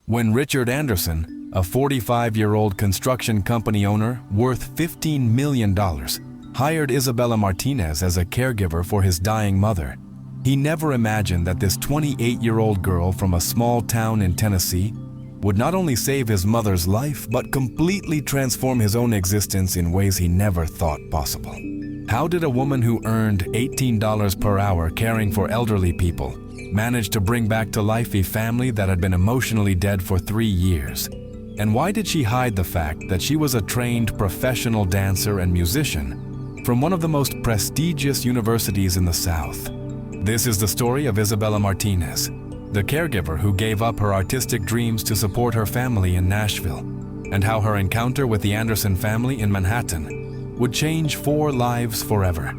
when Richard Anderson, a 45-year-old construction company owner worth $15 million, hired Isabella Martinez as a caregiver for his dying mother. He never imagined that this 28-year-old girl from a small town in Tennessee would not only save his mother's life, but completely transform his own existence in ways he never thought possible. How did a woman who earned $18 per hour caring for elderly people manage to bring back to life a family that had been emotionally dead for 3 years? And why did she hide the fact that she was a trained professional dancer and musician from one of the most prestigious universities in the South? This is the story of Isabella Martinez, the caregiver who gave up her artistic dreams to support her family in Nashville, and how her encounter with the Anderson family in Manhattan would change 4 lives forever,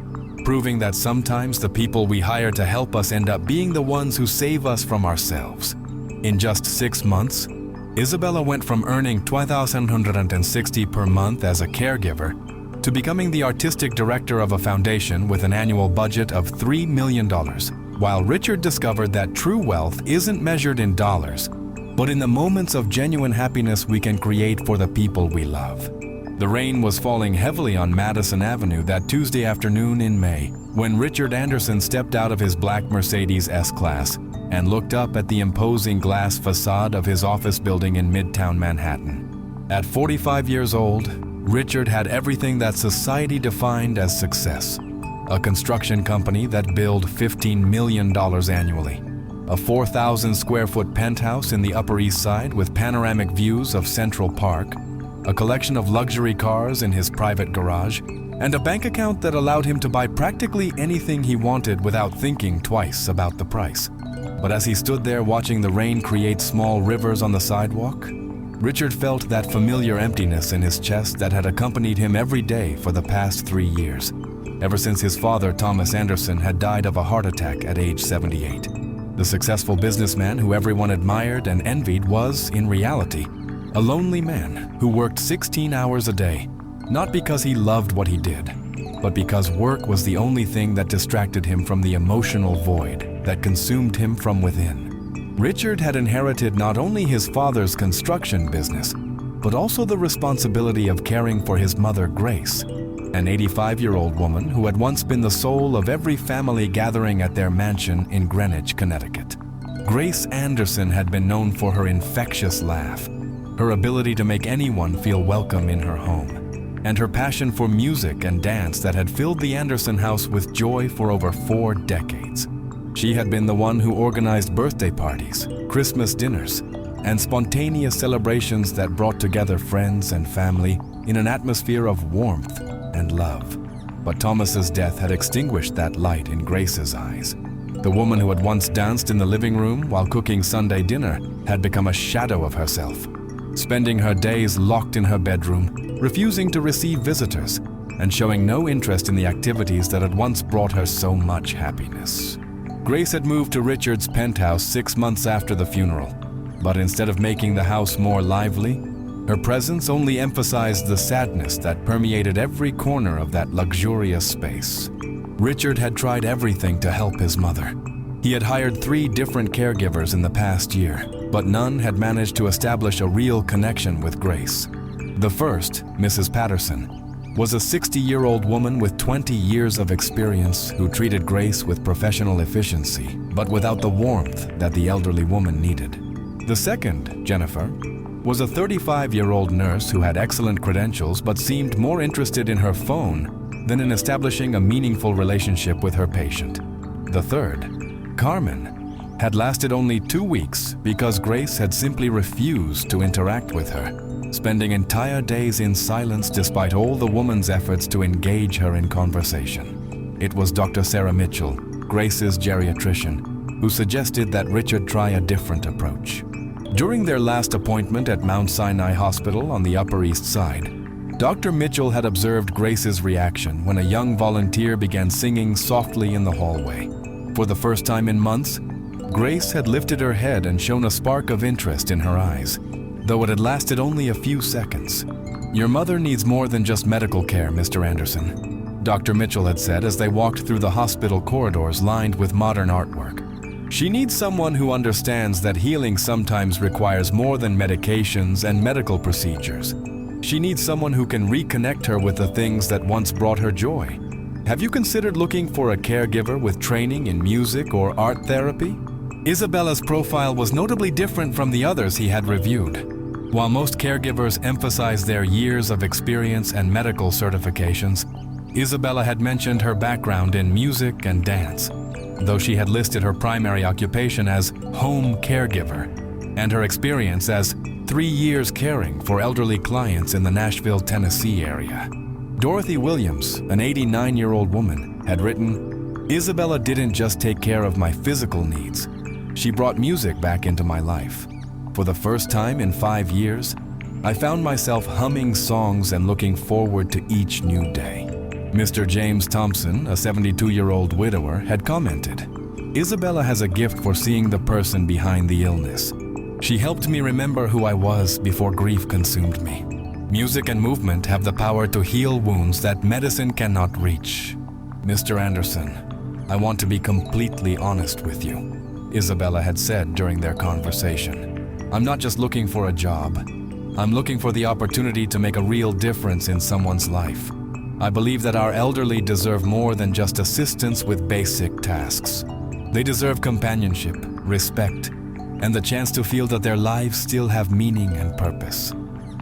proving that sometimes the people we hire to help us end up being the ones who save us from ourselves. In just 6 months, Isabella went from earning $2,160 per month as a caregiver to becoming the artistic director of a foundation with an annual budget of $3 million, while Richard discovered that true wealth isn't measured in dollars, but in the moments of genuine happiness we can create for the people we love. The rain was falling heavily on Madison Avenue that Tuesday afternoon in May, when Richard Anderson stepped out of his black Mercedes S-Class and looked up at the imposing glass facade of his office building in Midtown Manhattan. At 45 years old, Richard had everything that society defined as success: a construction company that billed $15 million annually, a 4,000 square foot penthouse in the Upper East Side with panoramic views of Central Park, a collection of luxury cars in his private garage, and a bank account that allowed him to buy practically anything he wanted without thinking twice about the price. But as he stood there watching the rain create small rivers on the sidewalk, Richard felt that familiar emptiness in his chest that had accompanied him every day for the past 3 years, ever since his father, Thomas Anderson, had died of a heart attack at age 78. The successful businessman who everyone admired and envied was, in reality, a lonely man who worked 16 hours a day, not because he loved what he did, but because work was the only thing that distracted him from the emotional void that consumed him from within. Richard had inherited not only his father's construction business, but also the responsibility of caring for his mother, Grace, an 85-year-old woman who had once been the soul of every family gathering at their mansion in Greenwich, Connecticut. Grace Anderson had been known for her infectious laugh, her ability to make anyone feel welcome in her home, and her passion for music and dance that had filled the Anderson house with joy for over 4 decades. She had been the one who organized birthday parties, Christmas dinners, and spontaneous celebrations that brought together friends and family in an atmosphere of warmth and love. But Thomas's death had extinguished that light in Grace's eyes. The woman who had once danced in the living room while cooking Sunday dinner had become a shadow of herself, spending her days locked in her bedroom, refusing to receive visitors, and showing no interest in the activities that had once brought her so much happiness. Grace had moved to Richard's penthouse 6 months after the funeral, but instead of making the house more lively, her presence only emphasized the sadness that permeated every corner of that luxurious space. Richard had tried everything to help his mother. He had hired 3 different caregivers in the past year, but none had managed to establish a real connection with Grace. The first, Mrs. Patterson, was a 60-year-old woman with 20 years of experience who treated Grace with professional efficiency, but without the warmth that the elderly woman needed. The second, Jennifer, was a 35-year-old nurse who had excellent credentials but seemed more interested in her phone than in establishing a meaningful relationship with her patient. The third, Carmen, had lasted only 2 weeks because Grace had simply refused to interact with her, spending entire days in silence despite all the woman's efforts to engage her in conversation. It was Dr. Sarah Mitchell, Grace's geriatrician, who suggested that Richard try a different approach. During their last appointment at Mount Sinai Hospital on the Upper East Side, Dr. Mitchell had observed Grace's reaction when a young volunteer began singing softly in the hallway. For the first time in months, Grace had lifted her head and shown a spark of interest in her eyes, though it had lasted only a few seconds. "Your mother needs more than just medical care, Mr. Anderson," Dr. Mitchell had said as they walked through the hospital corridors lined with modern artwork. She needs someone who understands that healing sometimes requires more than medications and medical procedures. She needs someone who can reconnect her with the things that once brought her joy. Have you considered looking for a caregiver with training in music or art therapy? Isabella's profile was notably different from the others he had reviewed. While most caregivers emphasize their years of experience and medical certifications, Isabella had mentioned her background in music and dance, though she had listed her primary occupation as home caregiver and her experience as 3 years caring for elderly clients in the Nashville, Tennessee area. Dorothy Williams, an 89-year-old woman, had written, "Isabella didn't just take care of my physical needs. She brought music back into my life. For the first time in 5 years, I found myself humming songs and looking forward to each new day." Mr. James Thompson, a 72-year-old widower, had commented, "Isabella has a gift for seeing the person behind the illness. She helped me remember who I was before grief consumed me. Music and movement have the power to heal wounds that medicine cannot reach." "Mr. Anderson, I want to be completely honest with you," Isabella had said during their conversation. "I'm not just looking for a job. I'm looking for the opportunity to make a real difference in someone's life. I believe that our elderly deserve more than just assistance with basic tasks. They deserve companionship, respect, and the chance to feel that their lives still have meaning and purpose.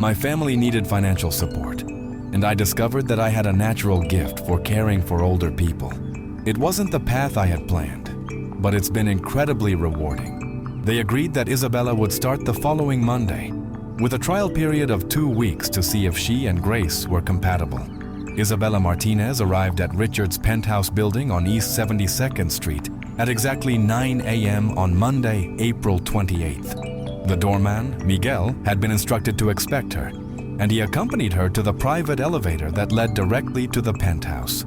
My family needed financial support, and I discovered that I had a natural gift for caring for older people. It wasn't the path I had planned, but it's been incredibly rewarding." They agreed that Isabella would start the following Monday, with a trial period of 2 weeks to see if she and Grace were compatible. Isabella Martinez arrived at Richard's penthouse building on East 72nd Street at exactly 9 a.m. on Monday, April 28th. The doorman, Miguel, had been instructed to expect her, and he accompanied her to the private elevator that led directly to the penthouse.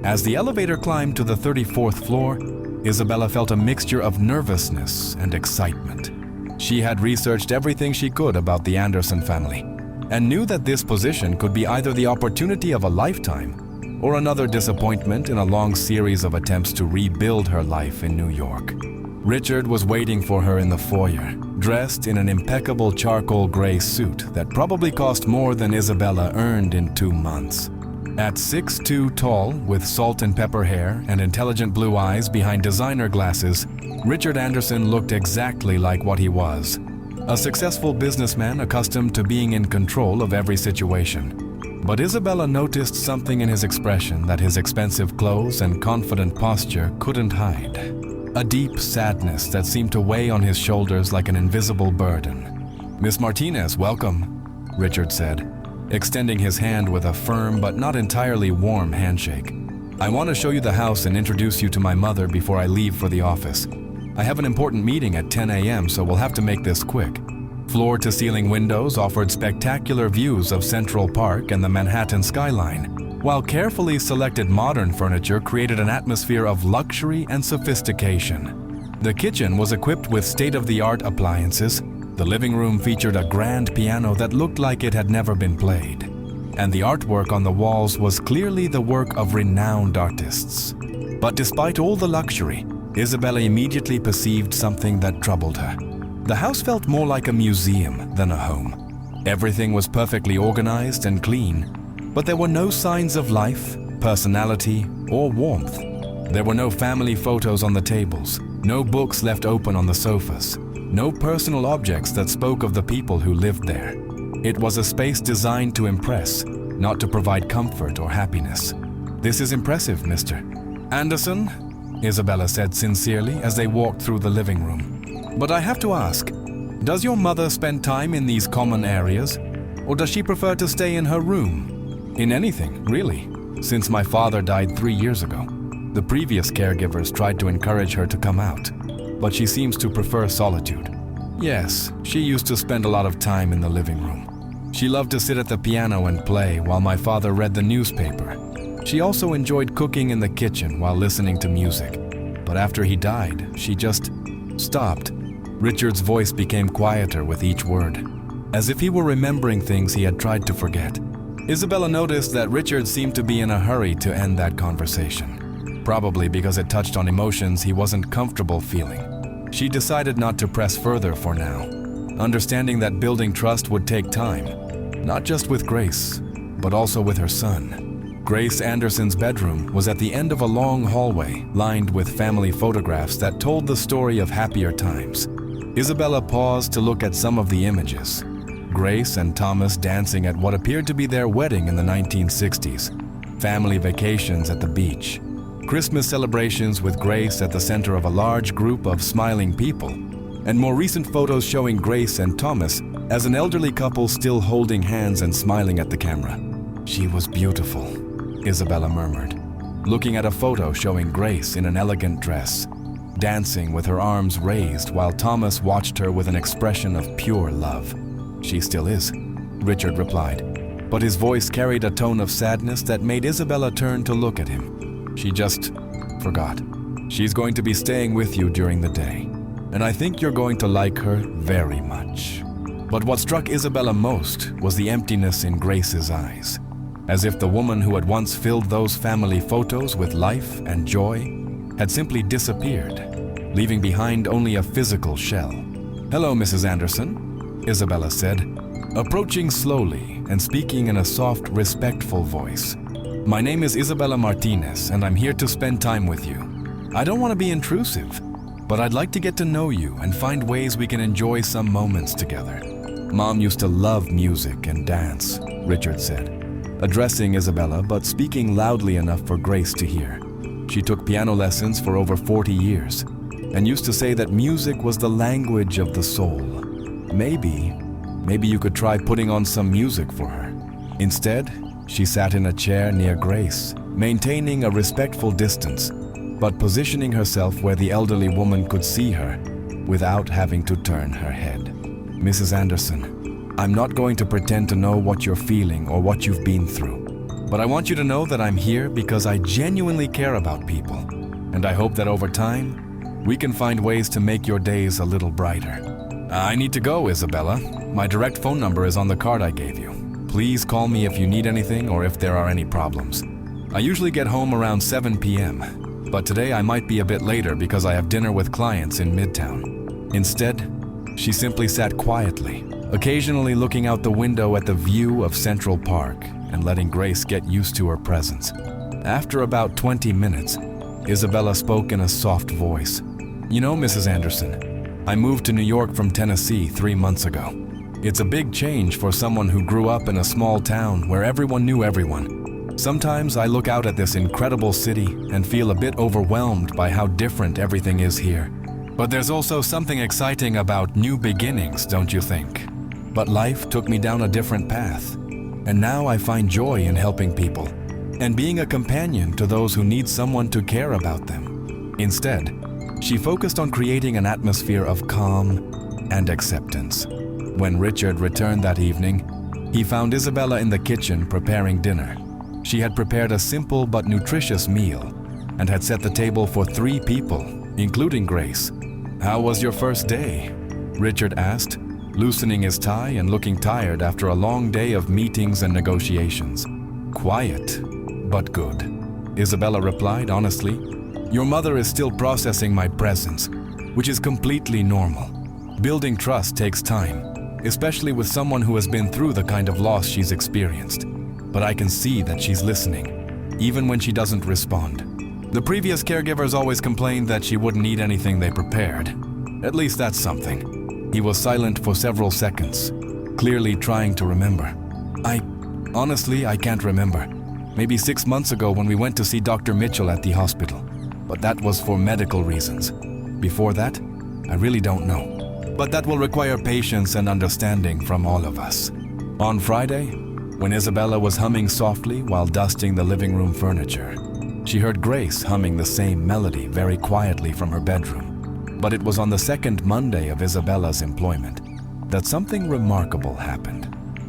As the elevator climbed to the 34th floor, Isabella felt a mixture of nervousness and excitement. She had researched everything she could about the Anderson family and knew that this position could be either the opportunity of a lifetime or another disappointment in a long series of attempts to rebuild her life in New York. Richard was waiting for her in the foyer, dressed in an impeccable charcoal gray suit that probably cost more than Isabella earned in 2 months. At 6'2" tall, with salt and pepper hair and intelligent blue eyes behind designer glasses, Richard Anderson looked exactly like what he was, a successful businessman accustomed to being in control of every situation. But Isabella noticed something in his expression that his expensive clothes and confident posture couldn't hide. A deep sadness that seemed to weigh on his shoulders like an invisible burden. "Miss Martinez, welcome," Richard said, extending his hand with a firm but not entirely warm handshake. "I want to show you the house and introduce you to my mother before I leave for the office. I have an important meeting at 10 a.m., so we'll have to make this quick." Floor-to-ceiling windows offered spectacular views of Central Park and the Manhattan skyline, while carefully selected modern furniture created an atmosphere of luxury and sophistication. The kitchen was equipped with state-of-the-art appliances. The living room featured a grand piano that looked like it had never been played, and the artwork on the walls was clearly the work of renowned artists. But despite all the luxury, Isabella immediately perceived something that troubled her. The house felt more like a museum than a home. Everything was perfectly organized and clean, but there were no signs of life, personality, or warmth. There were no family photos on the tables, no books left open on the sofas, no personal objects that spoke of the people who lived there. It was a space designed to impress, not to provide comfort or happiness. "This is impressive, Mr. Anderson," Isabella said sincerely as they walked through the living room. "But I have to ask, does your mother spend time in these common areas, or does she prefer to stay in her room? In anything, really, since my father died 3 years ago. The previous caregivers tried to encourage her to come out, but she seems to prefer solitude. Yes, she used to spend a lot of time in the living room. She loved to sit at the piano and play while my father read the newspaper. She also enjoyed cooking in the kitchen while listening to music. But after he died, she just stopped." Richard's voice became quieter with each word, as if he were remembering things he had tried to forget. Isabella noticed that Richard seemed to be in a hurry to end that conversation, probably because it touched on emotions he wasn't comfortable feeling. She decided not to press further for now, understanding that building trust would take time, not just with Grace, but also with her son. Grace Anderson's bedroom was at the end of a long hallway lined with family photographs that told the story of happier times. Isabella paused to look at some of the images. Grace and Thomas dancing at what appeared to be their wedding in the 1960s, family vacations at the beach, Christmas celebrations with Grace at the center of a large group of smiling people, and more recent photos showing Grace and Thomas as an elderly couple still holding hands and smiling at the camera. "She was beautiful," Isabella murmured, looking at a photo showing Grace in an elegant dress, dancing with her arms raised while Thomas watched her with an expression of pure love. "She still is," Richard replied, but his voice carried a tone of sadness that made Isabella turn to look at him. "She just forgot. She's going to be staying with you during the day, and I think you're going to like her very much." But what struck Isabella most was the emptiness in Grace's eyes, as if the woman who had once filled those family photos with life and joy had simply disappeared, leaving behind only a physical shell. "Hello, Mrs. Anderson," Isabella said, approaching slowly and speaking in a soft, respectful voice. "My name is Isabella Martinez, and I'm here to spend time with you. I don't want to be intrusive, but I'd like to get to know you and find ways we can enjoy some moments together." "Mom used to love music and dance," Richard said, addressing Isabella but speaking loudly enough for Grace to hear. "She took piano lessons for over 40 years and used to say that music was the language of the soul. Maybe you could try putting on some music for her." Instead, she sat in a chair near Grace, maintaining a respectful distance, but positioning herself where the elderly woman could see her without having to turn her head. "Mrs. Anderson, I'm not going to pretend to know what you're feeling or what you've been through, but I want you to know that I'm here because I genuinely care about people, and I hope that over time, we can find ways to make your days a little brighter." "I need to go, Isabella. My direct phone number is on the card I gave you. Please call me if you need anything or if there are any problems. I usually get home around 7 p.m., but today I might be a bit later because I have dinner with clients in Midtown." Instead, she simply sat quietly, occasionally looking out the window at the view of Central Park and letting Grace get used to her presence. After about 20 minutes, Isabella spoke in a soft voice. "You know, Mrs. Anderson, I moved to New York from Tennessee 3 months ago. It's a big change for someone who grew up in a small town where everyone knew everyone. Sometimes I look out at this incredible city and feel a bit overwhelmed by how different everything is here. But there's also something exciting about new beginnings, don't you think? But life took me down a different path, and now I find joy in helping people and being a companion to those who need someone to care about them." Instead, she focused on creating an atmosphere of calm and acceptance. When Richard returned that evening, he found Isabella in the kitchen preparing dinner. She had prepared a simple but nutritious meal and had set the table for 3 people, including Grace. "How was your first day?" Richard asked, loosening his tie and looking tired after a long day of meetings and negotiations. "Quiet, but good," Isabella replied honestly. "Your mother is still processing my presence, which is completely normal. Building trust takes time, especially with someone who has been through the kind of loss she's experienced. But I can see that she's listening, even when she doesn't respond. The previous caregivers always complained that she wouldn't eat anything they prepared. At least that's something." He was silent for several seconds, clearly trying to remember. Honestly, I can't remember. Maybe 6 months ago when we went to see Dr. Mitchell at the hospital, but that was for medical reasons. Before that, I really don't know. But that will require patience and understanding from all of us." On Friday, when Isabella was humming softly while dusting the living room furniture, she heard Grace humming the same melody very quietly from her bedroom. But it was on the second Monday of Isabella's employment that something remarkable happened.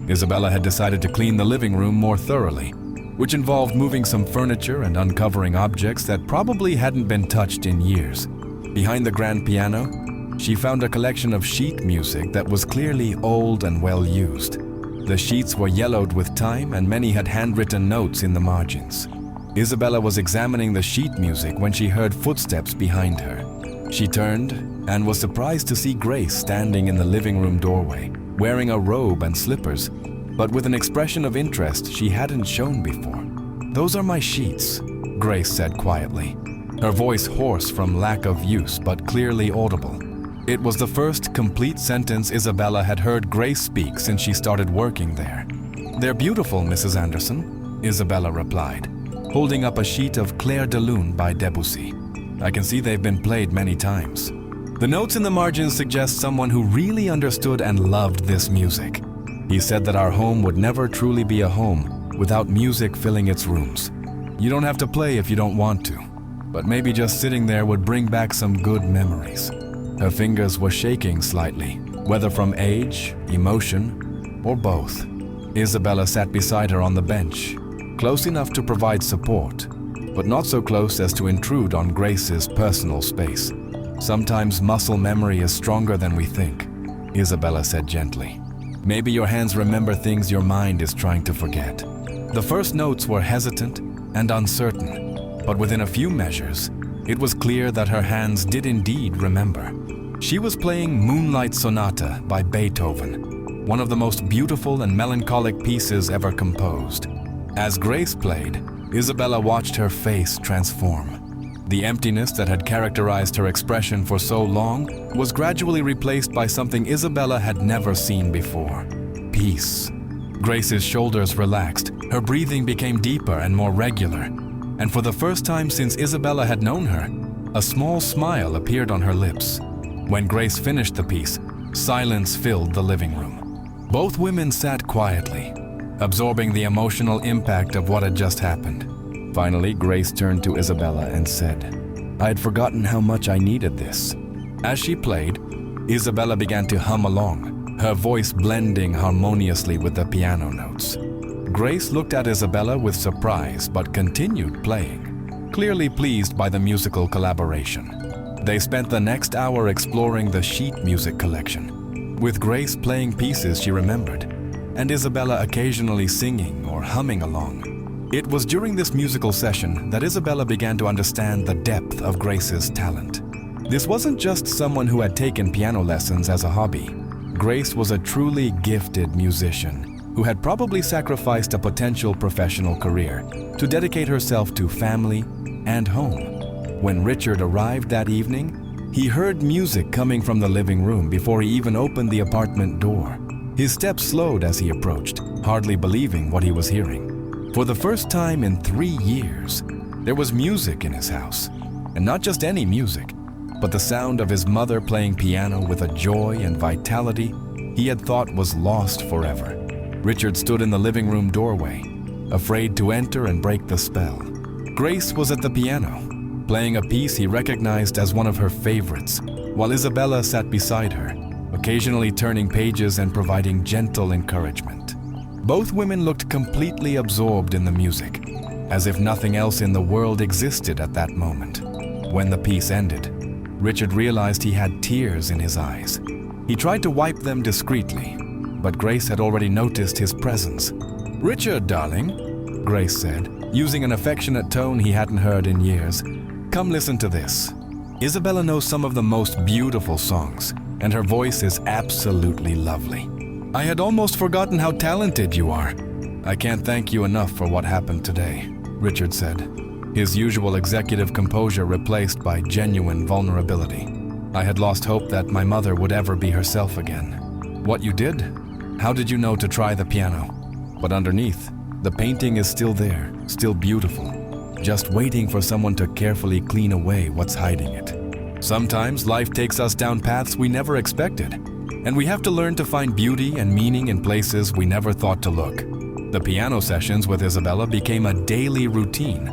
Isabella had decided to clean the living room more thoroughly, which involved moving some furniture and uncovering objects that probably hadn't been touched in years. Behind the grand piano, she found a collection of sheet music that was clearly old and well used. The sheets were yellowed with time and many had handwritten notes in the margins. Isabella was examining the sheet music when she heard footsteps behind her. She turned and was surprised to see Grace standing in the living room doorway, wearing a robe and slippers, but with an expression of interest she hadn't shown before. "Those are my sheets," Grace said quietly, her voice hoarse from lack of use but clearly audible. It was the first complete sentence Isabella had heard Grace speak since she started working there. "They're beautiful, Mrs. Anderson," Isabella replied, holding up a sheet of Clair de Lune by Debussy. "I can see they've been played many times." The notes in the margins suggest someone who really understood and loved this music. He said that our home would never truly be a home without music filling its rooms. You don't have to play if you don't want to, but maybe just sitting there would bring back some good memories. Her fingers were shaking slightly, whether from age, emotion, or both. Isabella sat beside her on the bench, close enough to provide support, but not so close as to intrude on Grace's personal space. "Sometimes muscle memory is stronger than we think," Isabella said gently. "Maybe your hands remember things your mind is trying to forget." The first notes were hesitant and uncertain, but within a few measures, it was clear that her hands did indeed remember. She was playing Moonlight Sonata by Beethoven, one of the most beautiful and melancholic pieces ever composed. As Grace played, Isabella watched her face transform. The emptiness that had characterized her expression for so long was gradually replaced by something Isabella had never seen before: peace. Grace's shoulders relaxed, her breathing became deeper and more regular, and for the first time since Isabella had known her, a small smile appeared on her lips. When Grace finished the piece, silence filled the living room. Both women sat quietly, absorbing the emotional impact of what had just happened. Finally, Grace turned to Isabella and said, "I had forgotten how much I needed this." As she played, Isabella began to hum along, her voice blending harmoniously with the piano notes. Grace looked at Isabella with surprise but continued playing, clearly pleased by the musical collaboration. They spent the next hour exploring the sheet music collection, with Grace playing pieces she remembered, and Isabella occasionally singing or humming along. It was during this musical session that Isabella began to understand the depth of Grace's talent. This wasn't just someone who had taken piano lessons as a hobby. Grace was a truly gifted musician who had probably sacrificed a potential professional career to dedicate herself to family and home. When Richard arrived that evening, he heard music coming from the living room before he even opened the apartment door. His steps slowed as he approached, hardly believing what he was hearing. For the first time in 3 years, there was music in his house. And not just any music, but the sound of his mother playing piano with a joy and vitality he had thought was lost forever. Richard stood in the living room doorway, afraid to enter and break the spell. Grace was at the piano, playing a piece he recognized as one of her favorites, while Isabella sat beside her, occasionally turning pages and providing gentle encouragement. Both women looked completely absorbed in the music, as if nothing else in the world existed at that moment. When the piece ended, Richard realized he had tears in his eyes. He tried to wipe them discreetly, but Grace had already noticed his presence. "Richard, darling," Grace said, using an affectionate tone he hadn't heard in years. "Come listen to this. Isabella knows some of the most beautiful songs, and her voice is absolutely lovely. I had almost forgotten how talented you are. I can't thank you enough for what happened today," Richard said, his usual executive composure replaced by genuine vulnerability. "I had lost hope that my mother would ever be herself again. What you did? How did you know to try the piano? But underneath, the painting is still there, still beautiful, just waiting for someone to carefully clean away what's hiding it. Sometimes life takes us down paths we never expected, and we have to learn to find beauty and meaning in places we never thought to look." The piano sessions with Isabella became a daily routine,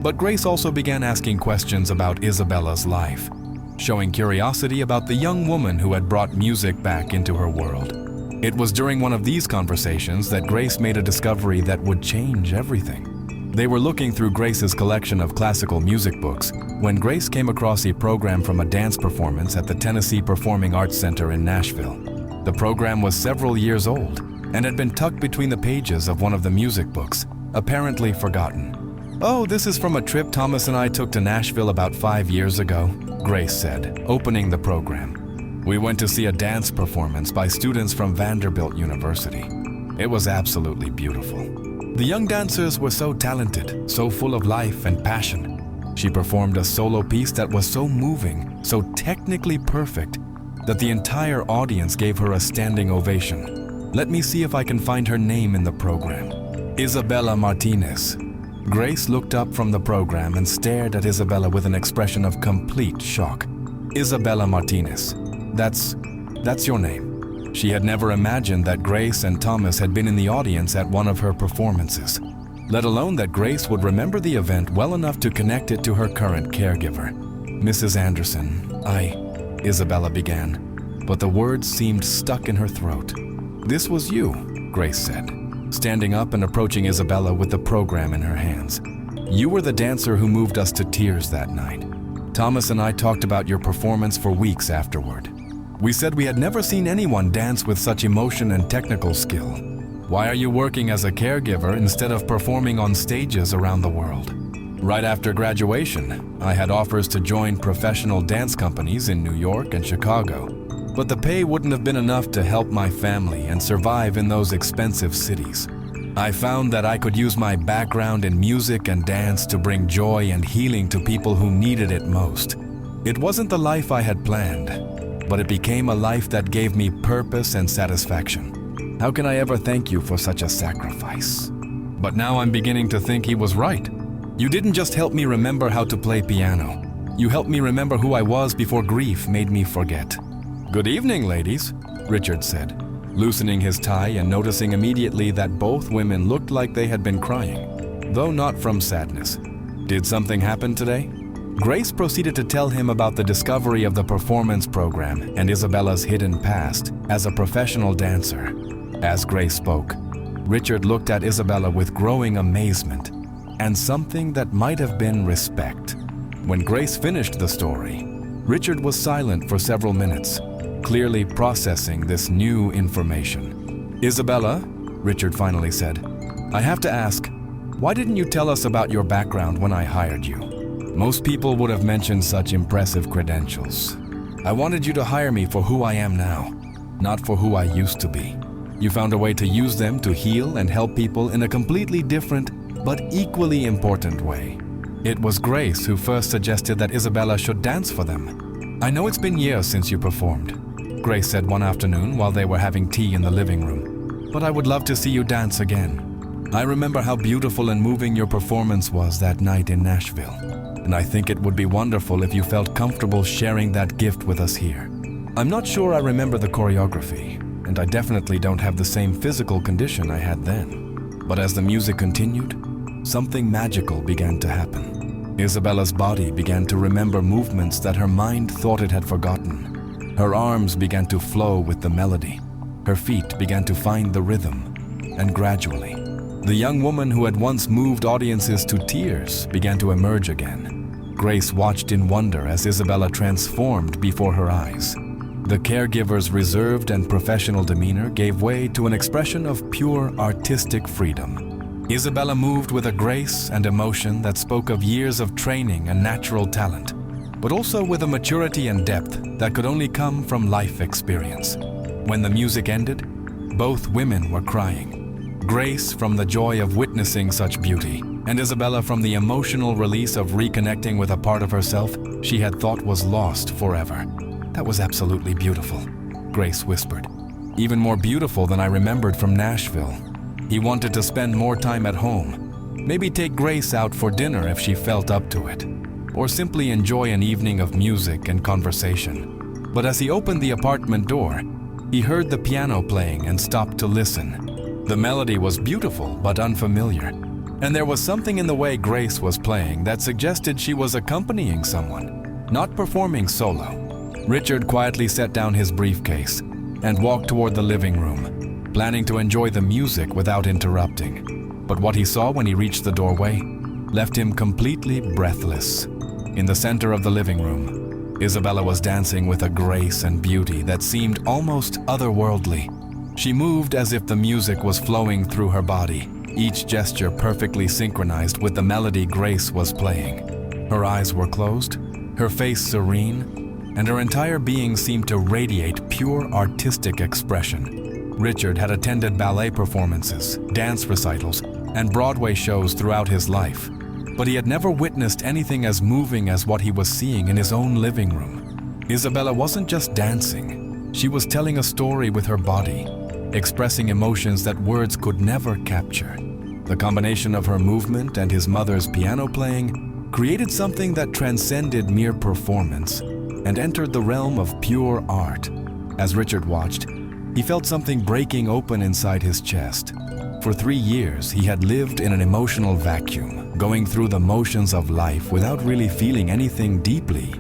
but Grace also began asking questions about Isabella's life, showing curiosity about the young woman who had brought music back into her world. It was during one of these conversations that Grace made a discovery that would change everything. They were looking through Grace's collection of classical music books when Grace came across a program from a dance performance at the Tennessee Performing Arts Center in Nashville. The program was several years old and had been tucked between the pages of one of the music books, apparently forgotten. "Oh, this is from a trip Thomas and I took to Nashville about 5 years ago," Grace said, opening the program. "We went to see a dance performance by students from Vanderbilt University. It was absolutely beautiful. The young dancers were so talented, so full of life and passion. She performed a solo piece that was so moving, so technically perfect, that the entire audience gave her a standing ovation. Let me see if I can find her name in the program. Isabella Martinez." Grace looked up from the program and stared at Isabella with an expression of complete shock. "Isabella Martinez. That's your name." She had never imagined that Grace and Thomas had been in the audience at one of her performances, let alone that Grace would remember the event well enough to connect it to her current caregiver. "Mrs. Anderson, Isabella began, but the words seemed stuck in her throat. "This was you," Grace said, standing up and approaching Isabella with the program in her hands. "You were the dancer who moved us to tears that night. Thomas and I talked about your performance for weeks afterward. We said we had never seen anyone dance with such emotion and technical skill. Why are you working as a caregiver instead of performing on stages around the world?" Right after graduation, I had offers to join professional dance companies in New York and Chicago, but the pay wouldn't have been enough to help my family and survive in those expensive cities. I found that I could use my background in music and dance to bring joy and healing to people who needed it most. It wasn't the life I had planned, but it became a life that gave me purpose and satisfaction. How can I ever thank you for such a sacrifice? But now I'm beginning to think he was right. You didn't just help me remember how to play piano. You helped me remember who I was before grief made me forget. "Good evening, ladies," Richard said, loosening his tie and noticing immediately that both women looked like they had been crying, though not from sadness. "Did something happen today?" Grace proceeded to tell him about the discovery of the performance program and Isabella's hidden past as a professional dancer. As Grace spoke, Richard looked at Isabella with growing amazement and something that might have been respect. When Grace finished the story, Richard was silent for several minutes, clearly processing this new information. "Isabella," Richard finally said, "I have to ask, why didn't you tell us about your background when I hired you? Most people would have mentioned such impressive credentials. I wanted you to hire me for who I am now, not for who I used to be. You found a way to use them to heal and help people in a completely different but equally important way. It was Grace who first suggested that Isabella should dance for them. I know it's been years since you performed," Grace said one afternoon while they were having tea in the living room, "but I would love to see you dance again. I remember how beautiful and moving your performance was that night in Nashville, and I think it would be wonderful if you felt comfortable sharing that gift with us here. I'm not sure I remember the choreography, and I definitely don't have the same physical condition I had then. But as the music continued, something magical began to happen. Isabella's body began to remember movements that her mind thought it had forgotten. Her arms began to flow with the melody. Her feet began to find the rhythm. And gradually, the young woman who had once moved audiences to tears began to emerge again. Grace watched in wonder as Isabella transformed before her eyes. The caregiver's reserved and professional demeanor gave way to an expression of pure artistic freedom. Isabella moved with a grace and emotion that spoke of years of training and natural talent, but also with a maturity and depth that could only come from life experience. When the music ended, both women were crying. Grace from the joy of witnessing such beauty, and Isabella from the emotional release of reconnecting with a part of herself she had thought was lost forever. "That was absolutely beautiful," Grace whispered. "Even more beautiful than I remembered from Nashville. He wanted to spend more time at home, maybe take Grace out for dinner if she felt up to it, or simply enjoy an evening of music and conversation. But as he opened the apartment door, he heard the piano playing and stopped to listen. The melody was beautiful but unfamiliar, and there was something in the way Grace was playing that suggested she was accompanying someone, not performing solo." Richard quietly set down his briefcase and walked toward the living room, planning to enjoy the music without interrupting. But what he saw when he reached the doorway left him completely breathless. In the center of the living room, Isabella was dancing with a grace and beauty that seemed almost otherworldly. She moved as if the music was flowing through her body, each gesture perfectly synchronized with the melody Grace was playing. Her eyes were closed, her face serene, and her entire being seemed to radiate pure artistic expression. Richard had attended ballet performances, dance recitals, and Broadway shows throughout his life, but he had never witnessed anything as moving as what he was seeing in his own living room. Isabella wasn't just dancing, she was telling a story with her body, expressing emotions that words could never capture. The combination of her movement and his mother's piano playing created something that transcended mere performance and entered the realm of pure art. As Richard watched, he felt something breaking open inside his chest. For 3 years, he had lived in an emotional vacuum, going through the motions of life without really feeling anything deeply.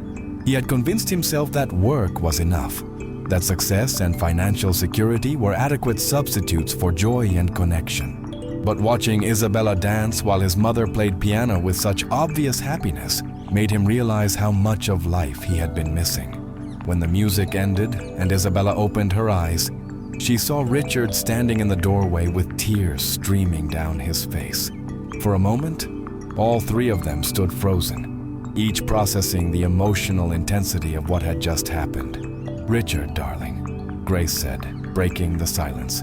He had convinced himself that work was enough, that success and financial security were adequate substitutes for joy and connection. But watching Isabella dance while his mother played piano with such obvious happiness made him realize how much of life he had been missing. When the music ended and Isabella opened her eyes, she saw Richard standing in the doorway with tears streaming down his face. For a moment, all three of them stood frozen, each processing the emotional intensity of what had just happened. "Richard, darling," Grace said, breaking the silence.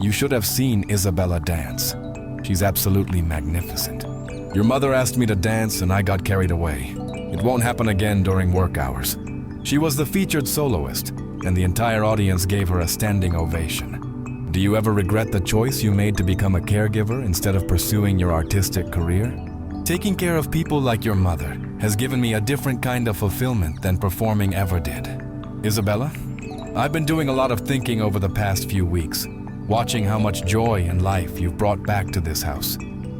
"You should have seen Isabella dance. She's absolutely magnificent. Your mother asked me to dance and I got carried away. It won't happen again during work hours." She was the featured soloist, and the entire audience gave her a standing ovation. Do you ever regret the choice you made to become a caregiver instead of pursuing your artistic career? Taking care of people like your mother has given me a different kind of fulfillment than performing ever did. Isabella, I've been doing a lot of thinking over the past few weeks, watching how much joy and life you've brought back to this house.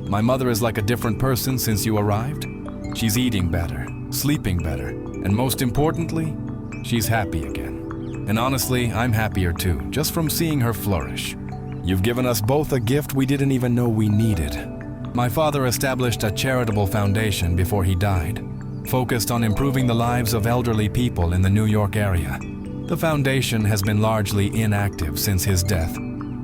My mother is like a different person since you arrived. She's eating better, sleeping better, and most importantly, she's happy again. And honestly, I'm happier too, just from seeing her flourish. You've given us both a gift we didn't even know we needed. My father established a charitable foundation before he died, focused on improving the lives of elderly people in the New York area. The foundation has been largely inactive since his death,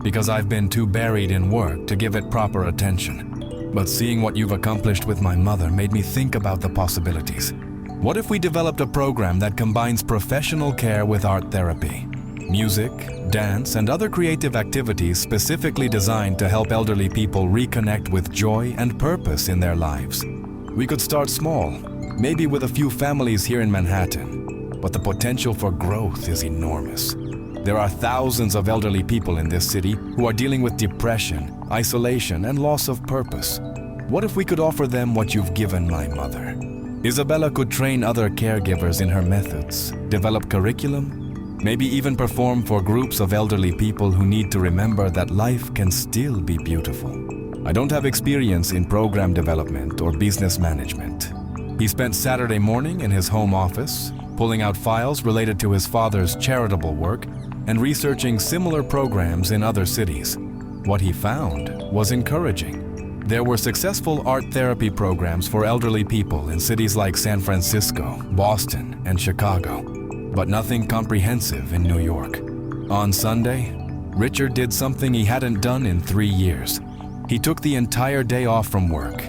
because I've been too buried in work to give it proper attention. But seeing what you've accomplished with my mother made me think about the possibilities. What if we developed a program that combines professional care with art therapy? Music, dance, and other creative activities specifically designed to help elderly people reconnect with joy and purpose in their lives. We could start small, maybe with a few families here in Manhattan, but the potential for growth is enormous. There are thousands of elderly people in this city who are dealing with depression, isolation, and loss of purpose. What if we could offer them what you've given my mother? Isabella could train other caregivers in her methods, develop curriculum, maybe even perform for groups of elderly people who need to remember that life can still be beautiful. I don't have experience in program development or business management. He spent Saturday morning in his home office, pulling out files related to his father's charitable work and researching similar programs in other cities. What he found was encouraging. There were successful art therapy programs for elderly people in cities like San Francisco, Boston, and Chicago, but nothing comprehensive in New York. On Sunday, Richard did something he hadn't done in 3 years. He took the entire day off from work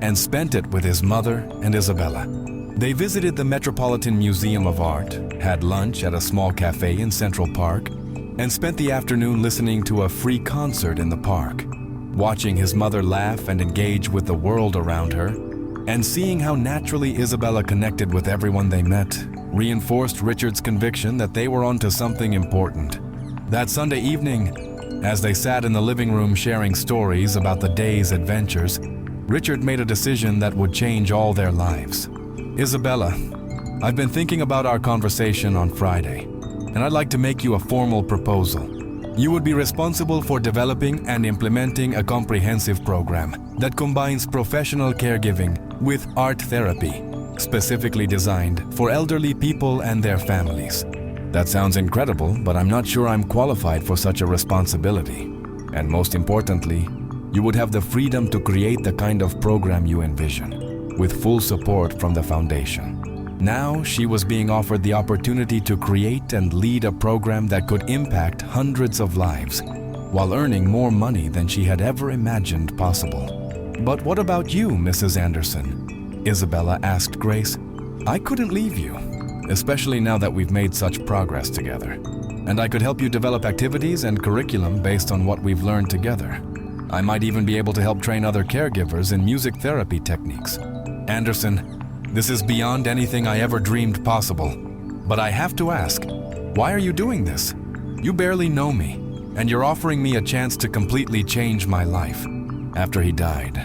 and spent it with his mother and Isabella. They visited the Metropolitan Museum of Art, had lunch at a small cafe in Central Park, and spent the afternoon listening to a free concert in the park. Watching his mother laugh and engage with the world around her, and seeing how naturally Isabella connected with everyone they met, reinforced Richard's conviction that they were onto something important. That Sunday evening, as they sat in the living room sharing stories about the day's adventures, Richard made a decision that would change all their lives. "Isabella, I've been thinking about our conversation on Friday, and I'd like to make you a formal proposal. You would be responsible for developing and implementing a comprehensive program that combines professional caregiving with art therapy, specifically designed for elderly people and their families." That sounds incredible, but I'm not sure I'm qualified for such a responsibility. And most importantly, you would have the freedom to create the kind of program you envision, with full support from the foundation. Now she was being offered the opportunity to create and lead a program that could impact hundreds of lives, while earning more money than she had ever imagined possible. "But what about you, Mrs. Anderson?" Isabella asked Grace. "I couldn't leave you, especially now that we've made such progress together. And I could help you develop activities and curriculum based on what we've learned together. I might even be able to help train other caregivers in music therapy techniques." "Anderson, this is beyond anything I ever dreamed possible. But I have to ask, why are you doing this? You barely know me, and you're offering me a chance to completely change my life." After he died,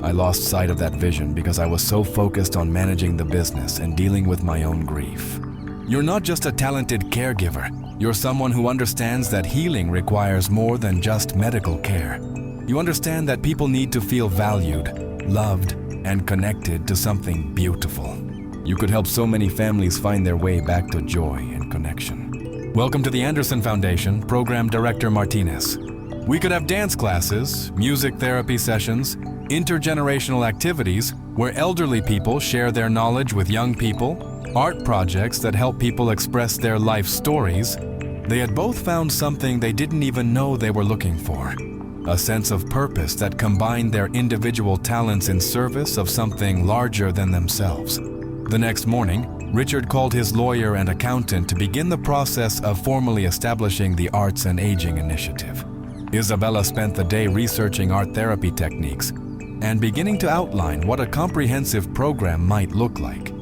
I lost sight of that vision because I was so focused on managing the business and dealing with my own grief. "You're not just a talented caregiver. You're someone who understands that healing requires more than just medical care. You understand that people need to feel valued, loved, and connected to something beautiful. You could help so many families find their way back to joy and connection." "Welcome to the Anderson Foundation, Program Director Martinez. We could have dance classes, music therapy sessions, intergenerational activities where elderly people share their knowledge with young people, art projects that help people express their life stories." They had both found something they didn't even know they were looking for. A sense of purpose that combined their individual talents in service of something larger than themselves. The next morning, Richard called his lawyer and accountant to begin the process of formally establishing the Arts and Aging Initiative. Isabella spent the day researching art therapy techniques and beginning to outline what a comprehensive program might look like.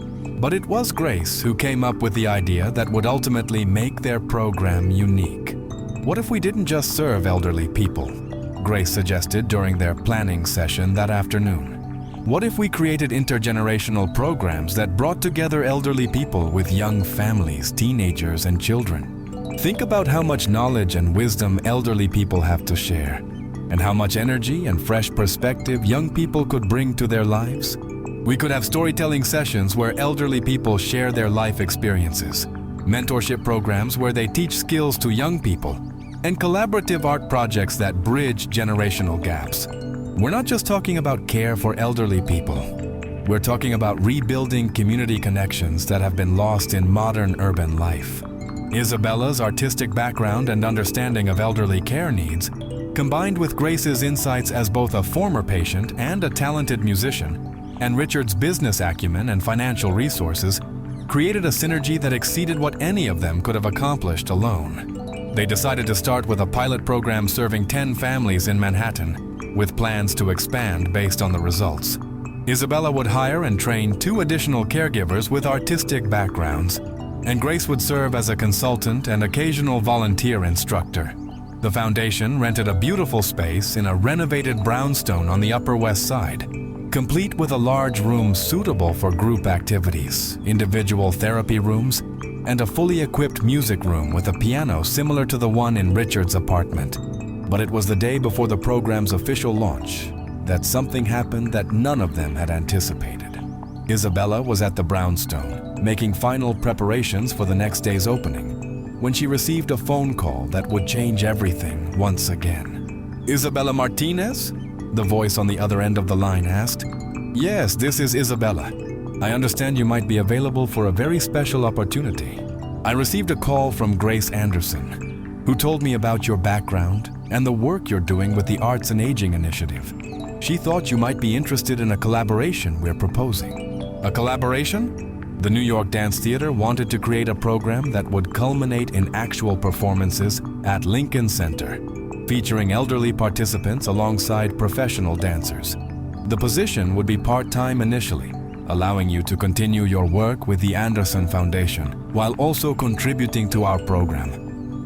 But it was Grace who came up with the idea that would ultimately make their program unique. "What if we didn't just serve elderly people?" Grace suggested during their planning session that afternoon. "What if we created intergenerational programs that brought together elderly people with young families, teenagers, and children? Think about how much knowledge and wisdom elderly people have to share, and how much energy and fresh perspective young people could bring to their lives. We could have storytelling sessions where elderly people share their life experiences, mentorship programs where they teach skills to young people, and collaborative art projects that bridge generational gaps. We're not just talking about care for elderly people. We're talking about rebuilding community connections that have been lost in modern urban life." Isabella's artistic background and understanding of elderly care needs, combined with Grace's insights as both a former patient and a talented musician, and Richard's business acumen and financial resources, created a synergy that exceeded what any of them could have accomplished alone. They decided to start with a pilot program serving 10 families in Manhattan, with plans to expand based on the results. Isabella would hire and train 2 additional caregivers with artistic backgrounds, and Grace would serve as a consultant and occasional volunteer instructor. The foundation rented a beautiful space in a renovated brownstone on the Upper West Side, complete with a large room suitable for group activities, individual therapy rooms, and a fully equipped music room with a piano similar to the one in Richard's apartment. But it was the day before the program's official launch that something happened that none of them had anticipated. Isabella was at the brownstone, making final preparations for the next day's opening, when she received a phone call that would change everything once again. "Isabella Martinez?" the voice on the other end of the line asked. "Yes, this is Isabella. I understand you might be available for a very special opportunity. I received a call from Grace Anderson, who told me about your background and the work you're doing with the Arts and Aging Initiative. She thought you might be interested in a collaboration we're proposing." "A collaboration?" The New York Dance Theater wanted to create a program that would culminate in actual performances at Lincoln Center, featuring elderly participants alongside professional dancers. The position would be part-time initially, allowing you to continue your work with the Anderson Foundation while also contributing to our program.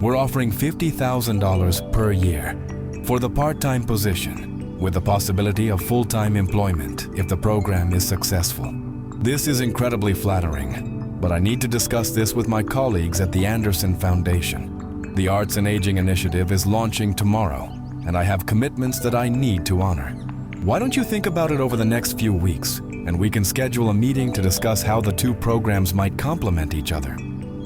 We're offering $50,000 per year for the part-time position, with the possibility of full-time employment if the program is successful. This is incredibly flattering, but I need to discuss this with my colleagues at the Anderson Foundation. The Arts and Aging Initiative is launching tomorrow, and I have commitments that I need to honor. Why don't you think about it over the next few weeks, and we can schedule a meeting to discuss how the 2 programs might complement each other.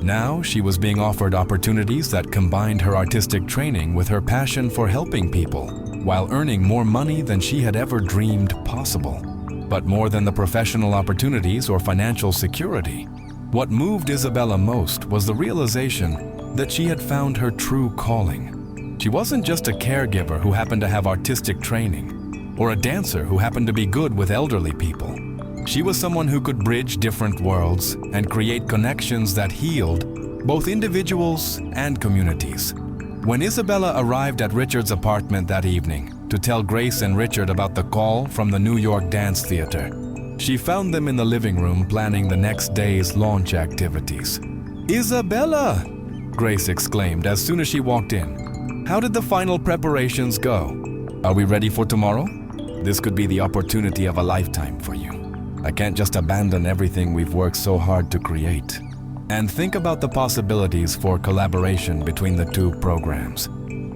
Now, she was being offered opportunities that combined her artistic training with her passion for helping people, while earning more money than she had ever dreamed possible. But more than the professional opportunities or financial security, what moved Isabella most was the realization that she had found her true calling. She wasn't just a caregiver who happened to have artistic training, or a dancer who happened to be good with elderly people. She was someone who could bridge different worlds and create connections that healed both individuals and communities. When Isabella arrived at Richard's apartment that evening to tell Grace and Richard about the call from the New York Dance Theater, she found them in the living room planning the next day's launch activities. "Isabella!" Grace exclaimed as soon as she walked in. "How did the final preparations go? Are we ready for tomorrow? This could be the opportunity of a lifetime for you. I can't just abandon everything we've worked so hard to create." And think about the possibilities for collaboration between the two programs.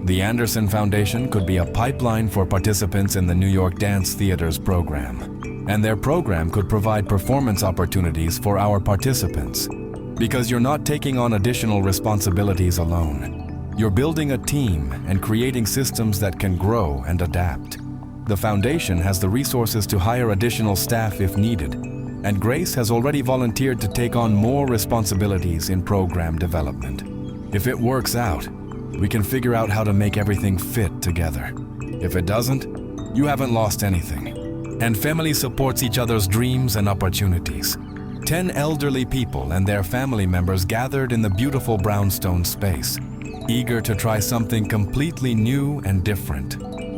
The Anderson Foundation could be a pipeline for participants in the New York Dance Theater's program, and their program could provide performance opportunities for our participants. Because you're not taking on additional responsibilities alone. You're building a team and creating systems that can grow and adapt. The foundation has the resources to hire additional staff if needed, and Grace has already volunteered to take on more responsibilities in program development. If it works out, we can figure out how to make everything fit together. If it doesn't, you haven't lost anything. And family supports each other's dreams and opportunities. 10 elderly people and their family members gathered in the beautiful brownstone space, eager to try something completely new and different.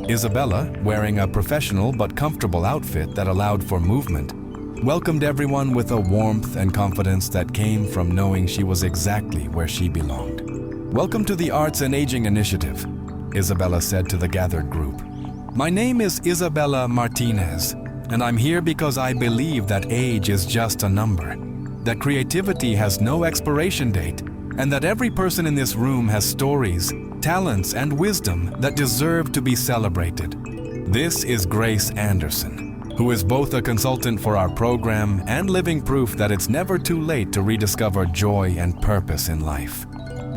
Isabella, wearing a professional but comfortable outfit that allowed for movement, welcomed everyone with a warmth and confidence that came from knowing she was exactly where she belonged. "Welcome to the Arts and Aging Initiative," Isabella said to the gathered group. "My name is Isabella Martinez, and I'm here because I believe that age is just a number, that creativity has no expiration date, and that every person in this room has stories, talents, and wisdom that deserve to be celebrated. This is Grace Anderson, who is both a consultant for our program and living proof that it's never too late to rediscover joy and purpose in life.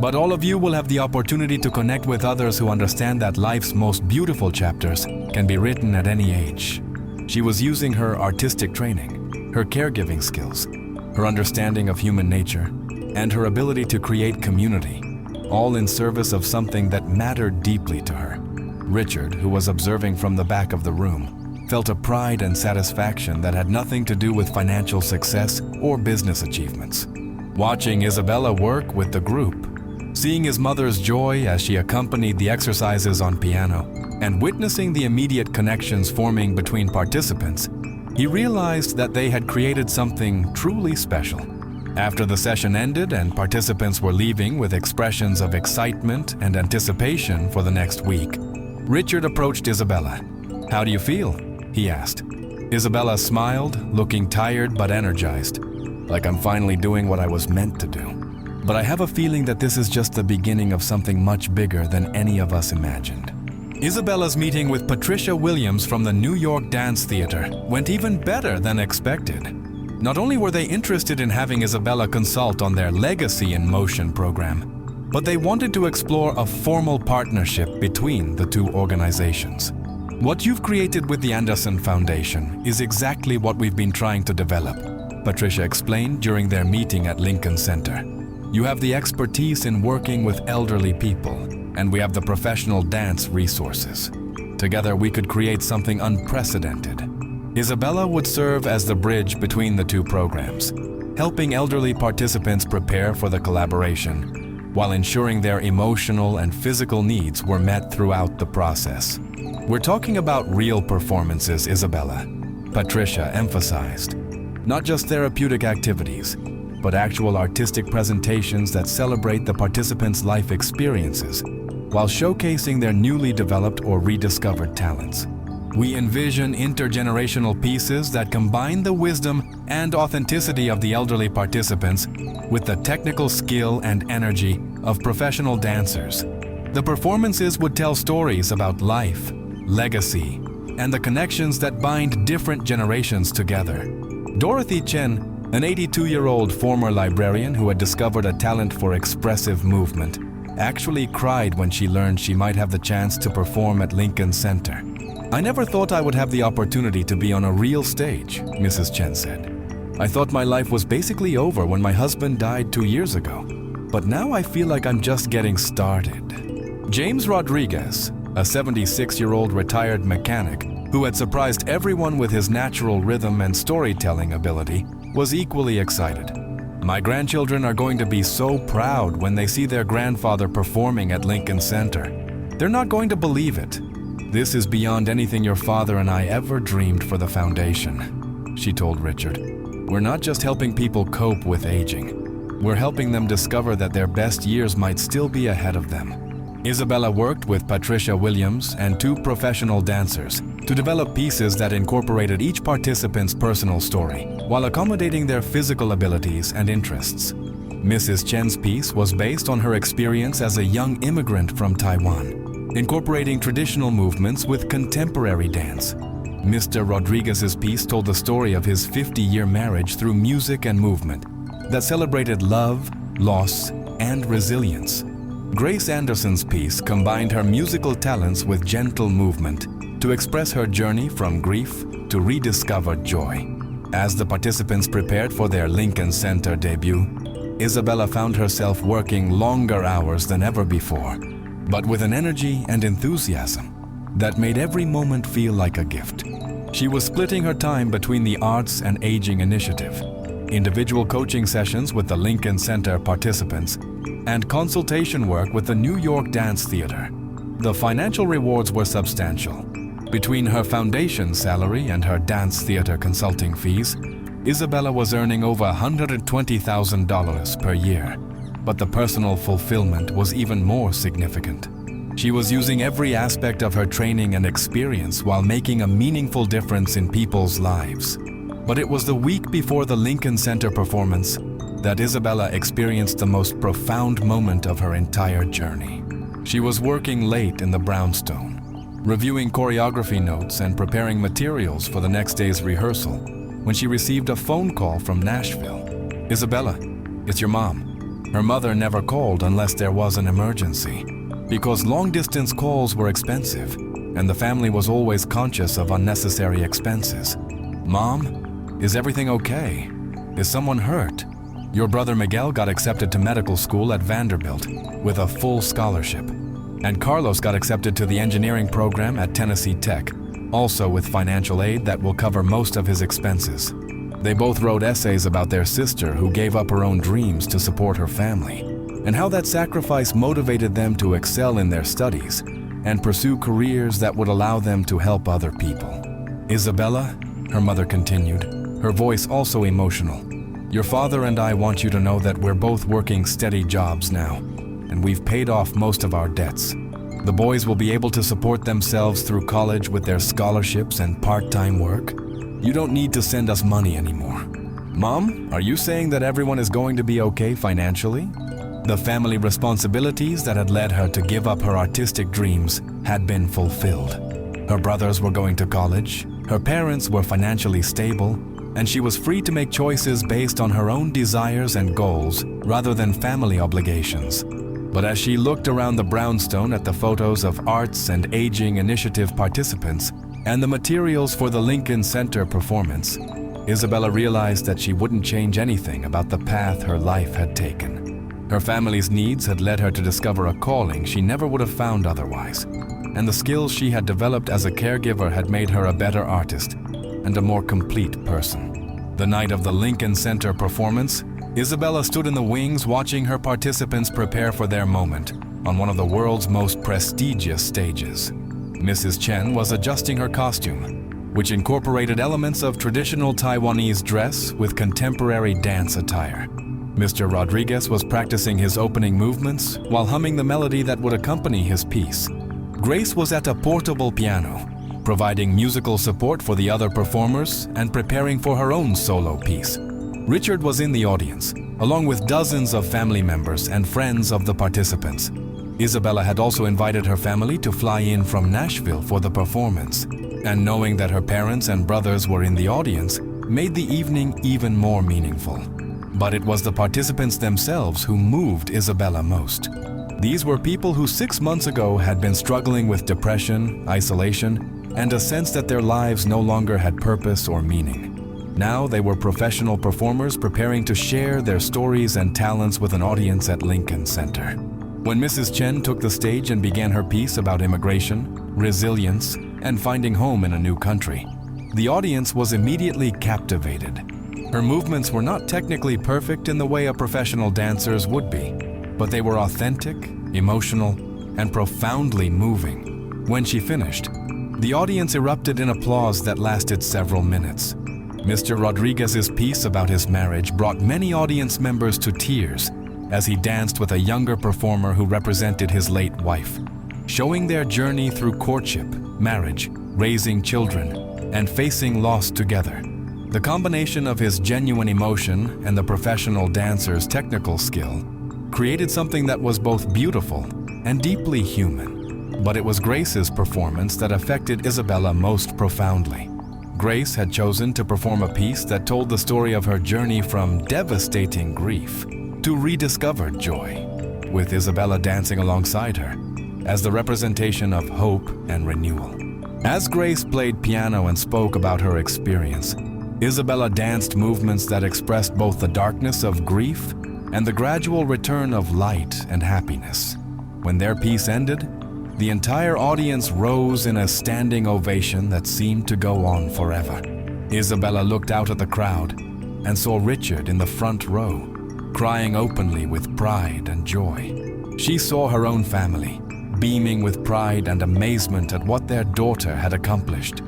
But all of you will have the opportunity to connect with others who understand that life's most beautiful chapters can be written at any age." She was using her artistic training, her caregiving skills, her understanding of human nature, and her ability to create community, all in service of something that mattered deeply to her. Richard, who was observing from the back of the room, felt a pride and satisfaction that had nothing to do with financial success or business achievements. Watching Isabella work with the group, seeing his mother's joy as she accompanied the exercises on piano, and witnessing the immediate connections forming between participants, he realized that they had created something truly special. After the session ended and participants were leaving with expressions of excitement and anticipation for the next week, Richard approached Isabella. "How do you feel?" he asked. Isabella smiled, looking tired but energized, like I'm finally doing what I was meant to do. But I have a feeling that this is just the beginning of something much bigger than any of us imagined. Isabella's meeting with Patricia Williams from the New York Dance Theater went even better than expected. Not only were they interested in having Isabella consult on their Legacy in Motion program, but they wanted to explore a formal partnership between the two organizations. "What you've created with the Anderson Foundation is exactly what we've been trying to develop," Patricia explained during their meeting at Lincoln Center. "You have the expertise in working with elderly people, and we have the professional dance resources. Together we could create something unprecedented." Isabella would serve as the bridge between the two programs, helping elderly participants prepare for the collaboration, while ensuring their emotional and physical needs were met throughout the process. "We're talking about real performances, Isabella," Patricia emphasized. "Not just therapeutic activities, but actual artistic presentations that celebrate the participants' life experiences, while showcasing their newly developed or rediscovered talents. We envision intergenerational pieces that combine the wisdom and authenticity of the elderly participants with the technical skill and energy of professional dancers. The performances would tell stories about life, legacy, and the connections that bind different generations together." Dorothy Chen, an 82-year-old former librarian who had discovered a talent for expressive movement, actually cried when she learned she might have the chance to perform at Lincoln Center. "I never thought I would have the opportunity to be on a real stage," Mrs. Chen said. "I thought my life was basically over when my husband died 2 years ago, but now I feel like I'm just getting started." James Rodriguez, a 76-year-old retired mechanic who had surprised everyone with his natural rhythm and storytelling ability, was equally excited. "My grandchildren are going to be so proud when they see their grandfather performing at Lincoln Center. They're not going to believe it. This is beyond anything your father and I ever dreamed for the foundation," she told Richard. "We're not just helping people cope with aging. We're helping them discover that their best years might still be ahead of them." Isabella worked with Patricia Williams and 2 professional dancers to develop pieces that incorporated each participant's personal story while accommodating their physical abilities and interests. Mrs. Chen's piece was based on her experience as a young immigrant from Taiwan, incorporating traditional movements with contemporary dance. Mr. Rodriguez's piece told the story of his 50-year marriage through music and movement that celebrated love, loss, and resilience. Grace Anderson's piece combined her musical talents with gentle movement to express her journey from grief to rediscovered joy. As the participants prepared for their Lincoln Center debut, Isabella found herself working longer hours than ever before, but with an energy and enthusiasm that made every moment feel like a gift. She was splitting her time between the Arts and Aging Initiative, individual coaching sessions with the Lincoln Center participants, and consultation work with the New York Dance Theater. The financial rewards were substantial. Between her foundation salary and her dance theater consulting fees, Isabella was earning over $120,000 per year, but the personal fulfillment was even more significant. She was using every aspect of her training and experience while making a meaningful difference in people's lives. But it was the week before the Lincoln Center performance that Isabella experienced the most profound moment of her entire journey. She was working late in the brownstone, reviewing choreography notes and preparing materials for the next day's rehearsal, when she received a phone call from Nashville. "Isabella, it's your mom." Her mother never called unless there was an emergency, because long-distance calls were expensive, and the family was always conscious of unnecessary expenses. "Mom, is everything okay? Is someone hurt? Your brother Miguel got accepted to medical school at Vanderbilt with a full scholarship, and Carlos got accepted to the engineering program at Tennessee Tech, also with financial aid that will cover most of his expenses." They both wrote essays about their sister who gave up her own dreams to support her family, and how that sacrifice motivated them to excel in their studies and pursue careers that would allow them to help other people. "Isabella," her mother continued, her voice also emotional, "your father and I want you to know that we're both working steady jobs now, and we've paid off most of our debts. The boys will be able to support themselves through college with their scholarships and part-time work. You don't need to send us money anymore." "Mom, are you saying that everyone is going to be okay financially?" The family responsibilities that had led her to give up her artistic dreams had been fulfilled. Her brothers were going to college, her parents were financially stable, and she was free to make choices based on her own desires and goals rather than family obligations. But as she looked around the brownstone at the photos of Arts and Aging Initiative participants and the materials for the Lincoln Center performance, Isabella realized that she wouldn't change anything about the path her life had taken. Her family's needs had led her to discover a calling she never would have found otherwise, and the skills she had developed as a caregiver had made her a better artist and a more complete person. The night of the Lincoln Center performance, Isabella stood in the wings watching her participants prepare for their moment on one of the world's most prestigious stages. Mrs. Chen was adjusting her costume, which incorporated elements of traditional Taiwanese dress with contemporary dance attire. Mr. Rodriguez was practicing his opening movements while humming the melody that would accompany his piece. Grace was at a portable piano, providing musical support for the other performers and preparing for her own solo piece. Richard was in the audience, along with dozens of family members and friends of the participants. Isabella had also invited her family to fly in from Nashville for the performance, and knowing that her parents and brothers were in the audience made the evening even more meaningful. But it was the participants themselves who moved Isabella most. These were people who 6 months ago had been struggling with depression, isolation, and a sense that their lives no longer had purpose or meaning. Now they were professional performers preparing to share their stories and talents with an audience at Lincoln Center. When Mrs. Chen took the stage and began her piece about immigration, resilience, and finding home in a new country, the audience was immediately captivated. Her movements were not technically perfect in the way a professional dancer's would be, but they were authentic, emotional, and profoundly moving. When she finished, the audience erupted in applause that lasted several minutes. Mr. Rodriguez's piece about his marriage brought many audience members to tears as he danced with a younger performer who represented his late wife, showing their journey through courtship, marriage, raising children, and facing loss together. The combination of his genuine emotion and the professional dancer's technical skill created something that was both beautiful and deeply human. But it was Grace's performance that affected Isabella most profoundly. Grace had chosen to perform a piece that told the story of her journey from devastating grief to rediscovered joy, with Isabella dancing alongside her as the representation of hope and renewal. As Grace played piano and spoke about her experience, Isabella danced movements that expressed both the darkness of grief and the gradual return of light and happiness. When their piece ended, the entire audience rose in a standing ovation that seemed to go on forever. Isabella looked out at the crowd and saw Richard in the front row, crying openly with pride and joy. She saw her own family, beaming with pride and amazement at what their daughter had accomplished.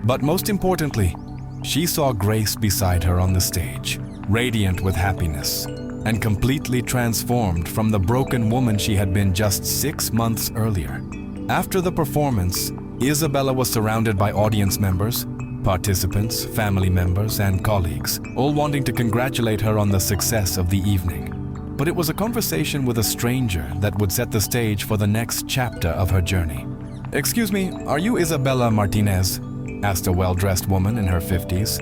But most importantly, she saw Grace beside her on the stage, radiant with happiness and completely transformed from the broken woman she had been just 6 months earlier. After the performance, Isabella was surrounded by audience members, participants, family members, and colleagues, all wanting to congratulate her on the success of the evening. But it was a conversation with a stranger that would set the stage for the next chapter of her journey. "Excuse me, are you Isabella Martinez?" asked a well-dressed woman in her 50s.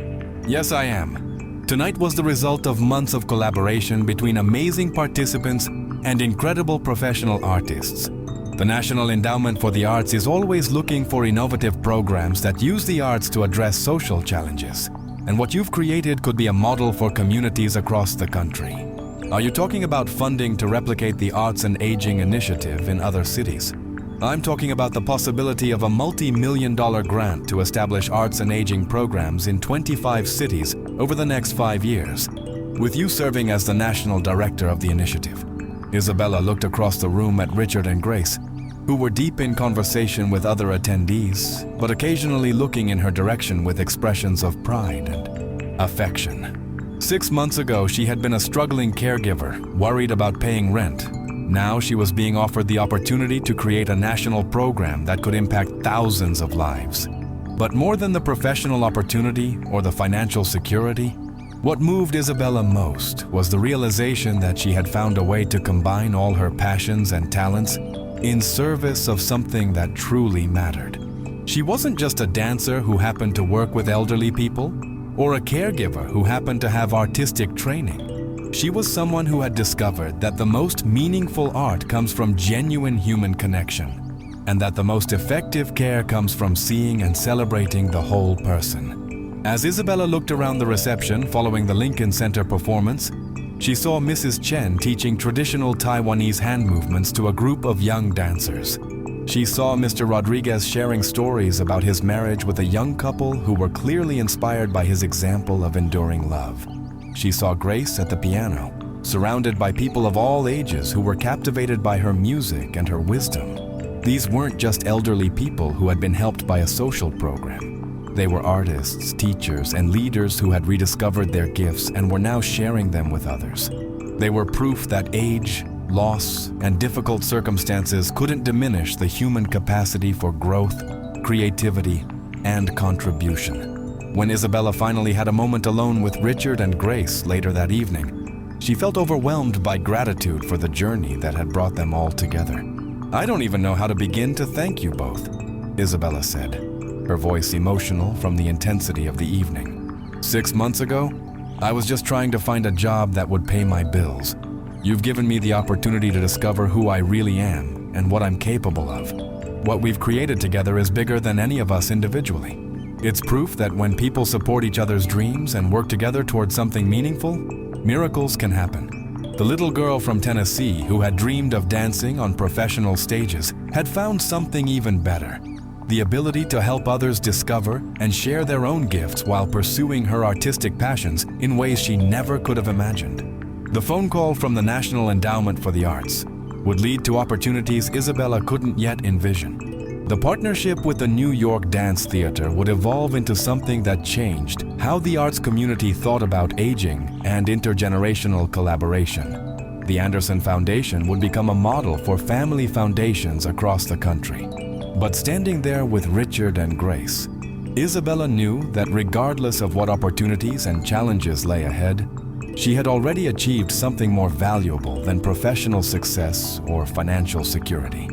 "Yes, I am." Tonight was the result of months of collaboration between amazing participants and incredible professional artists. The National Endowment for the Arts is always looking for innovative programs that use the arts to address social challenges. And what you've created could be a model for communities across the country. Are you talking about funding to replicate the Arts and Aging initiative in other cities? I'm talking about the possibility of a multi-million-dollar grant to establish arts and aging programs in 25 cities over the next 5 years, with you serving as the national director of the initiative. Isabella looked across the room at Richard and Grace, who were deep in conversation with other attendees, but occasionally looking in her direction with expressions of pride and affection. 6 months ago, she had been a struggling caregiver, worried about paying rent. Now she was being offered the opportunity to create a national program that could impact thousands of lives. But more than the professional opportunity or the financial security, what moved Isabella most was the realization that she had found a way to combine all her passions and talents in service of something that truly mattered. She wasn't just a dancer who happened to work with elderly people, or a caregiver who happened to have artistic training. She was someone who had discovered that the most meaningful art comes from genuine human connection, and that the most effective care comes from seeing and celebrating the whole person. As Isabella looked around the reception following the Lincoln Center performance, she saw Mrs. Chen teaching traditional Taiwanese hand movements to a group of young dancers. She saw Mr. Rodriguez sharing stories about his marriage with a young couple who were clearly inspired by his example of enduring love. She saw Grace at the piano, surrounded by people of all ages who were captivated by her music and her wisdom. These weren't just elderly people who had been helped by a social program. They were artists, teachers, and leaders who had rediscovered their gifts and were now sharing them with others. They were proof that age, loss, and difficult circumstances couldn't diminish the human capacity for growth, creativity, and contribution. When Isabella finally had a moment alone with Richard and Grace later that evening, she felt overwhelmed by gratitude for the journey that had brought them all together. "I don't even know how to begin to thank you both," Isabella said, her voice emotional from the intensity of the evening. 6 months ago, I was just trying to find a job that would pay my bills. You've given me the opportunity to discover who I really am and what I'm capable of. What we've created together is bigger than any of us individually. It's proof that when people support each other's dreams and work together towards something meaningful, miracles can happen. The little girl from Tennessee who had dreamed of dancing on professional stages had found something even better: the ability to help others discover and share their own gifts while pursuing her artistic passions in ways she never could have imagined. The phone call from the National Endowment for the Arts would lead to opportunities Isabella couldn't yet envision. The partnership with the New York Dance Theater would evolve into something that changed how the arts community thought about aging and intergenerational collaboration. The Anderson Foundation would become a model for family foundations across the country. But standing there with Richard and Grace, Isabella knew that regardless of what opportunities and challenges lay ahead, she had already achieved something more valuable than professional success or financial security.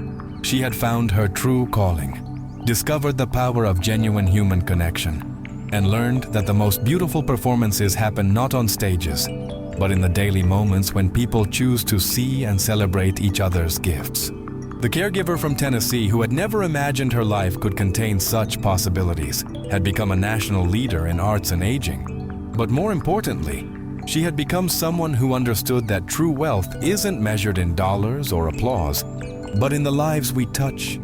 She had found her true calling, discovered the power of genuine human connection, and learned that the most beautiful performances happen not on stages, but in the daily moments when people choose to see and celebrate each other's gifts. The caregiver from Tennessee, who had never imagined her life could contain such possibilities, had become a national leader in arts and aging. But more importantly, she had become someone who understood that true wealth isn't measured in dollars or applause, but in the lives we touch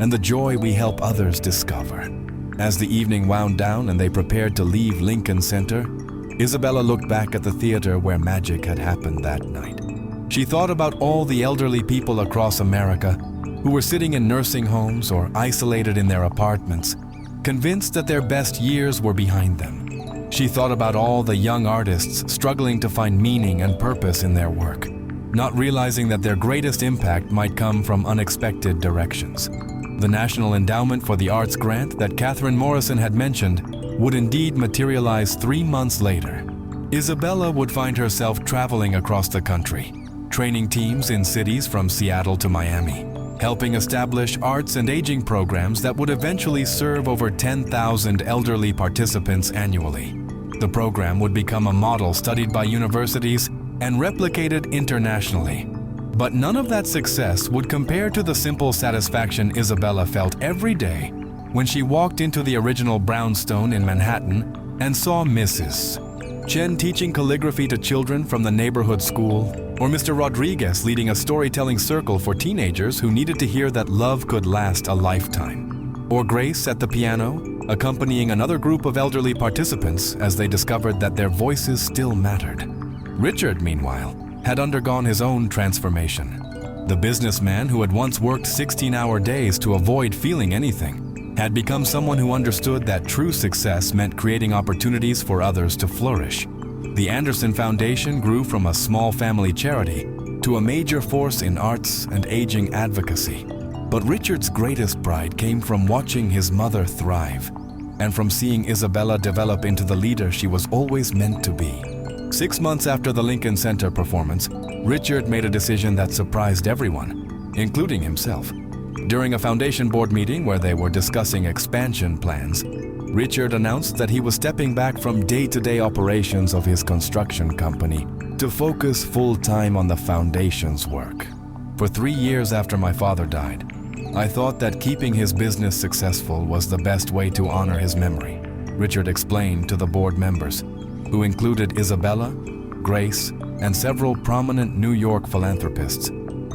and the joy we help others discover. As the evening wound down and they prepared to leave Lincoln Center, Isabella looked back at the theater where magic had happened that night. She thought about all the elderly people across America who were sitting in nursing homes or isolated in their apartments, convinced that their best years were behind them. She thought about all the young artists struggling to find meaning and purpose in their work, not realizing that their greatest impact might come from unexpected directions. The National Endowment for the Arts grant that Catherine Morrison had mentioned would indeed materialize 3 months later. Isabella would find herself traveling across the country, training teams in cities from Seattle to Miami, helping establish arts and aging programs that would eventually serve over 10,000 elderly participants annually. The program would become a model studied by universities and replicated internationally. But none of that success would compare to the simple satisfaction Isabella felt every day when she walked into the original brownstone in Manhattan and saw Mrs. Chen teaching calligraphy to children from the neighborhood school, or Mr. Rodriguez leading a storytelling circle for teenagers who needed to hear that love could last a lifetime, or Grace at the piano, accompanying another group of elderly participants as they discovered that their voices still mattered. Richard, meanwhile, had undergone his own transformation. The businessman who had once worked 16-hour days to avoid feeling anything had become someone who understood that true success meant creating opportunities for others to flourish. The Anderson Foundation grew from a small family charity to a major force in arts and aging advocacy. But Richard's greatest pride came from watching his mother thrive and from seeing Isabella develop into the leader she was always meant to be. 6 months after the Lincoln Center performance, Richard made a decision that surprised everyone, including himself. During a foundation board meeting where they were discussing expansion plans, Richard announced that he was stepping back from day-to-day operations of his construction company to focus full-time on the foundation's work. For 3 years after my father died, I thought that keeping his business successful was the best way to honor his memory, Richard explained to the board members, who included Isabella, Grace, and several prominent New York philanthropists.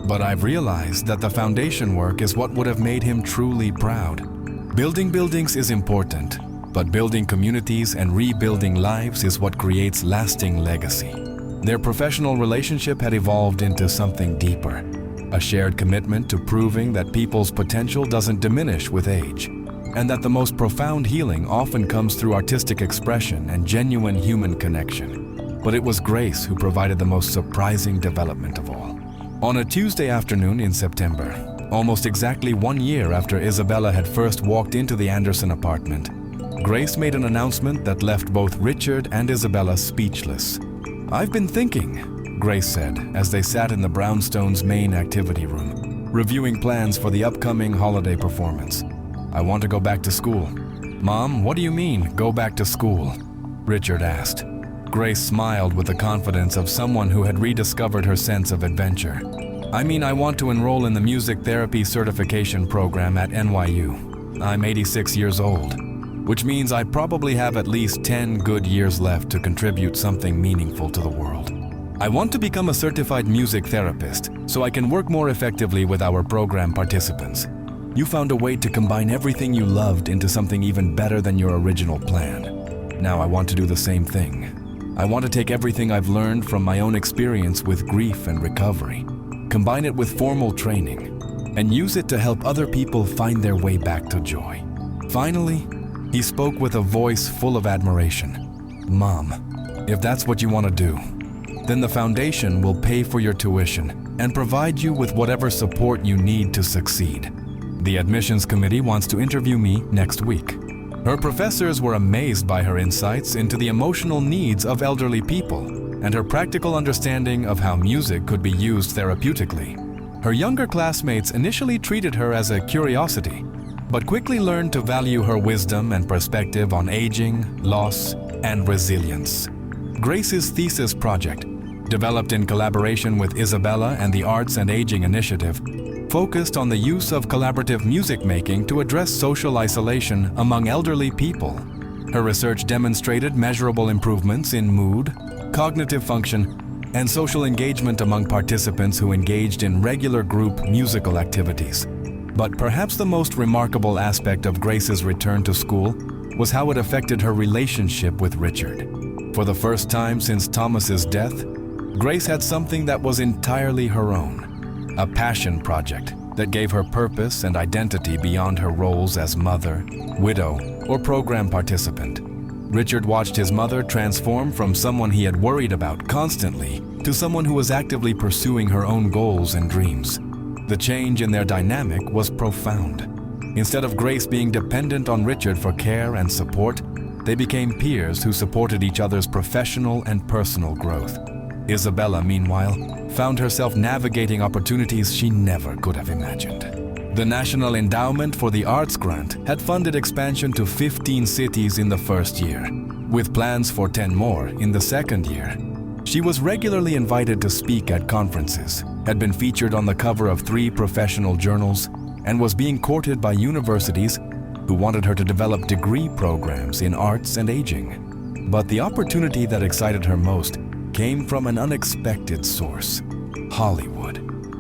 But I've realized that the foundation work is what would have made him truly proud. Building buildings is important, but building communities and rebuilding lives is what creates lasting legacy. Their professional relationship had evolved into something deeper, a shared commitment to proving that people's potential doesn't diminish with age, and that the most profound healing often comes through artistic expression and genuine human connection. But it was Grace who provided the most surprising development of all. On a Tuesday afternoon in September, almost exactly 1 year after Isabella had first walked into the Anderson apartment, Grace made an announcement that left both Richard and Isabella speechless. "I've been thinking," Grace said as they sat in the brownstone's main activity room, reviewing plans for the upcoming holiday performance. "I want to go back to school." "Mom, what do you mean, go back to school?" Richard asked. Grace smiled with the confidence of someone who had rediscovered her sense of adventure. "I mean, I want to enroll in the music therapy certification program at NYU. I'm 86 years old, which means I probably have at least 10 good years left to contribute something meaningful to the world." I want to become a certified music therapist so I can work more effectively with our program participants. You found a way to combine everything you loved into something even better than your original plan. Now I want to do the same thing. I want to take everything I've learned from my own experience with grief and recovery, combine it with formal training, and use it to help other people find their way back to joy. Finally, he spoke with a voice full of admiration. Mom, if that's what you want to do, then the foundation will pay for your tuition and provide you with whatever support you need to succeed. The admissions committee wants to interview me next week. Her professors were amazed by her insights into the emotional needs of elderly people and her practical understanding of how music could be used therapeutically. Her younger classmates initially treated her as a curiosity, but quickly learned to value her wisdom and perspective on aging, loss, and resilience. Grace's thesis project, developed in collaboration with Isabella and the Arts and Aging Initiative, focused on the use of collaborative music making to address social isolation among elderly people. Her research demonstrated measurable improvements in mood, cognitive function, and social engagement among participants who engaged in regular group musical activities. But perhaps the most remarkable aspect of Grace's return to school was how it affected her relationship with Richard. For the first time since Thomas's death, Grace had something that was entirely her own. A passion project that gave her purpose and identity beyond her roles as mother, widow, or program participant. Richard watched his mother transform from someone he had worried about constantly to someone who was actively pursuing her own goals and dreams. The change in their dynamic was profound. Instead of Grace being dependent on Richard for care and support, they became peers who supported each other's professional and personal growth. Isabella, meanwhile, found herself navigating opportunities she never could have imagined. The National Endowment for the Arts grant had funded expansion to 15 cities in the first year, with plans for 10 more in the second year. She was regularly invited to speak at conferences, had been featured on the cover of 3 professional journals, and was being courted by universities who wanted her to develop degree programs in arts and aging. But the opportunity that excited her most came from an unexpected source: Hollywood.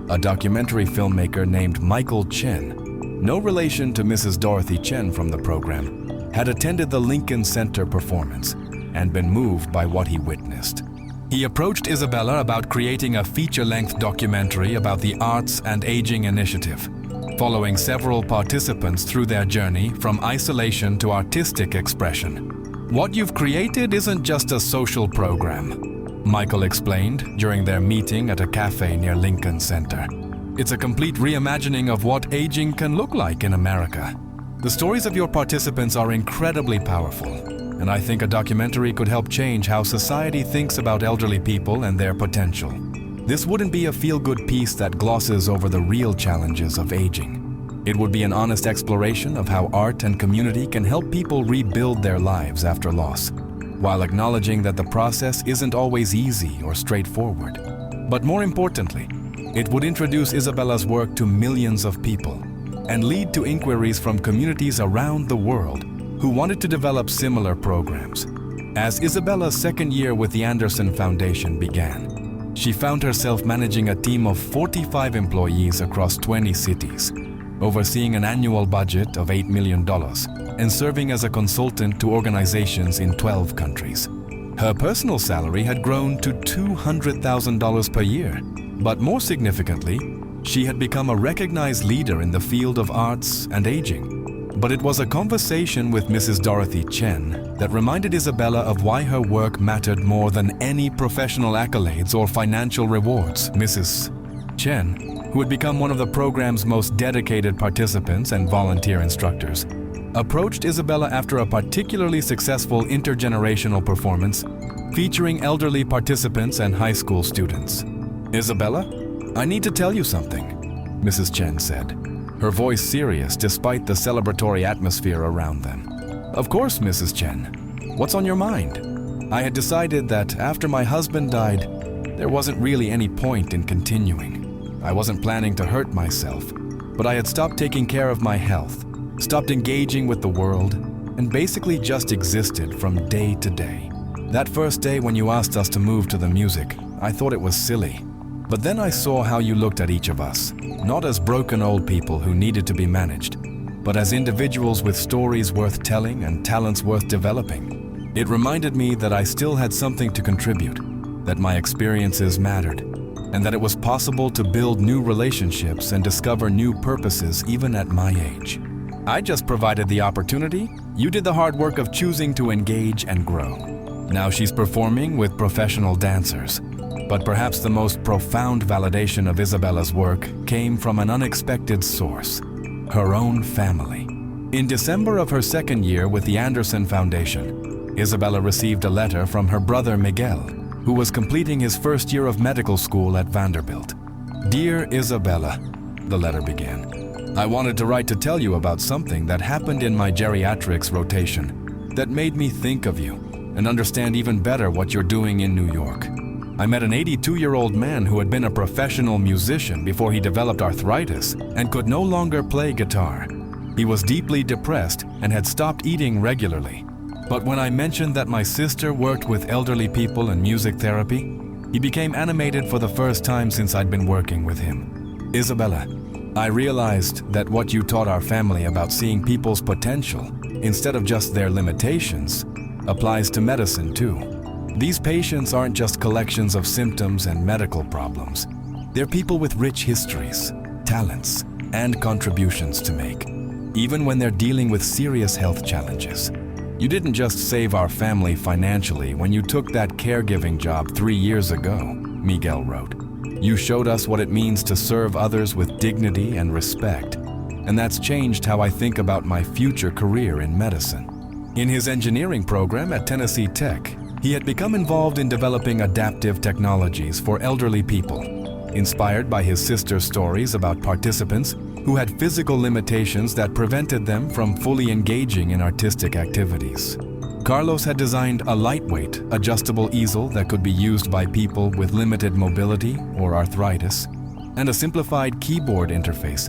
A documentary filmmaker named Michael Chen, no relation to Mrs. Dorothy Chen from the program, had attended the Lincoln Center performance and been moved by what he witnessed. He approached Isabella about creating a feature-length documentary about the Arts and Aging Initiative, following several participants through their journey from isolation to artistic expression. What you've created isn't just a social program, Michael explained during their meeting at a cafe near Lincoln Center. It's a complete reimagining of what aging can look like in America. The stories of your participants are incredibly powerful, and I think a documentary could help change how society thinks about elderly people and their potential. This wouldn't be a feel-good piece that glosses over the real challenges of aging. It would be an honest exploration of how art and community can help people rebuild their lives after loss, while acknowledging that the process isn't always easy or straightforward. But more importantly, it would introduce Isabella's work to millions of people and lead to inquiries from communities around the world who wanted to develop similar programs. As Isabella's second year with the Anderson Foundation began, she found herself managing a team of 45 employees across 20 cities, overseeing an annual budget of $8 million and serving as a consultant to organizations in 12 countries. Her personal salary had grown to $200,000 per year, but more significantly, she had become a recognized leader in the field of arts and aging. But it was a conversation with Mrs. Dorothy Chen that reminded Isabella of why her work mattered more than any professional accolades or financial rewards. Mrs. Chen, who had become one of the program's most dedicated participants and volunteer instructors, approached Isabella after a particularly successful intergenerational performance featuring elderly participants and high school students. "Isabella, I need to tell you something," Mrs. Chen said, her voice serious despite the celebratory atmosphere around them. "Of course, Mrs. Chen. What's on your mind?" "I had decided that after my husband died, there wasn't really any point in continuing. I wasn't planning to hurt myself, but I had stopped taking care of my health, stopped engaging with the world, and basically just existed from day to day. That first day when you asked us to move to the music, I thought it was silly. But then I saw how you looked at each of us, not as broken old people who needed to be managed, but as individuals with stories worth telling and talents worth developing. It reminded me that I still had something to contribute, that my experiences mattered, and that it was possible to build new relationships and discover new purposes even at my age. I just provided the opportunity. You did the hard work of choosing to engage and grow. Now she's performing with professional dancers. But perhaps the most profound validation of Isabella's work came from an unexpected source: her own family. In December of her second year with the Anderson Foundation, Isabella received a letter from her brother Miguel, who was completing his first year of medical school at Vanderbilt. "Dear Isabella," the letter began, "I wanted to write to tell you about something that happened in my geriatrics rotation that made me think of you and understand even better what you're doing in New York. I met an 82-year-old man who had been a professional musician before he developed arthritis and could no longer play guitar. He was deeply depressed and had stopped eating regularly. But when I mentioned that my sister worked with elderly people in music therapy, he became animated for the first time since I'd been working with him. Isabella, I realized that what you taught our family about seeing people's potential instead of just their limitations applies to medicine too. These patients aren't just collections of symptoms and medical problems. They're people with rich histories, talents, and contributions to make, even when they're dealing with serious health challenges. You didn't just save our family financially when you took that caregiving job 3 years ago," Miguel wrote. "You showed us what it means to serve others with dignity and respect, and that's changed how I think about my future career in medicine." In his engineering program at Tennessee Tech, he had become involved in developing adaptive technologies for elderly people, inspired by his sister's stories about participants who had physical limitations that prevented them from fully engaging in artistic activities. Carlos had designed a lightweight, adjustable easel that could be used by people with limited mobility or arthritis, and a simplified keyboard interface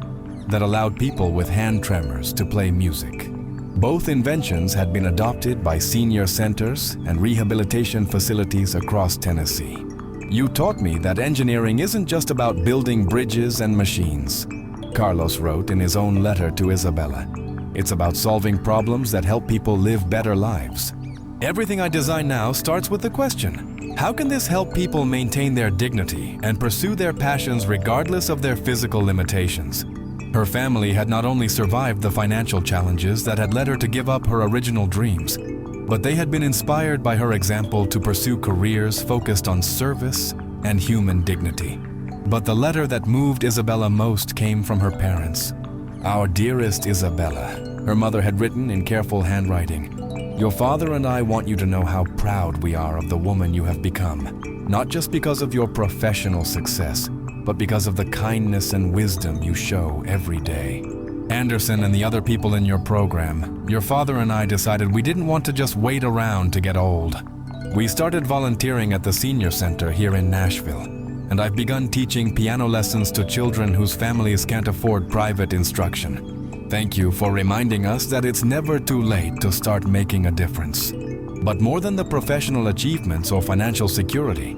that allowed people with hand tremors to play music. Both inventions had been adopted by senior centers and rehabilitation facilities across Tennessee. "You taught me that engineering isn't just about building bridges and machines," Carlos wrote in his own letter to Isabella. "It's about solving problems that help people live better lives. Everything I design now starts with the question, how can this help people maintain their dignity and pursue their passions regardless of their physical limitations?" Her family had not only survived the financial challenges that had led her to give up her original dreams, but they had been inspired by her example to pursue careers focused on service and human dignity. But the letter that moved Isabella most came from her parents. "Our dearest Isabella," her mother had written in careful handwriting, "your father and I want you to know how proud we are of the woman you have become, not just because of your professional success, but because of the kindness and wisdom you show every day. Anderson and the other people in your program, your father and I decided we didn't want to just wait around to get old. We started volunteering at the senior center here in Nashville, and I've begun teaching piano lessons to children whose families can't afford private instruction. Thank you for reminding us that it's never too late to start making a difference." But more than the professional achievements or financial security,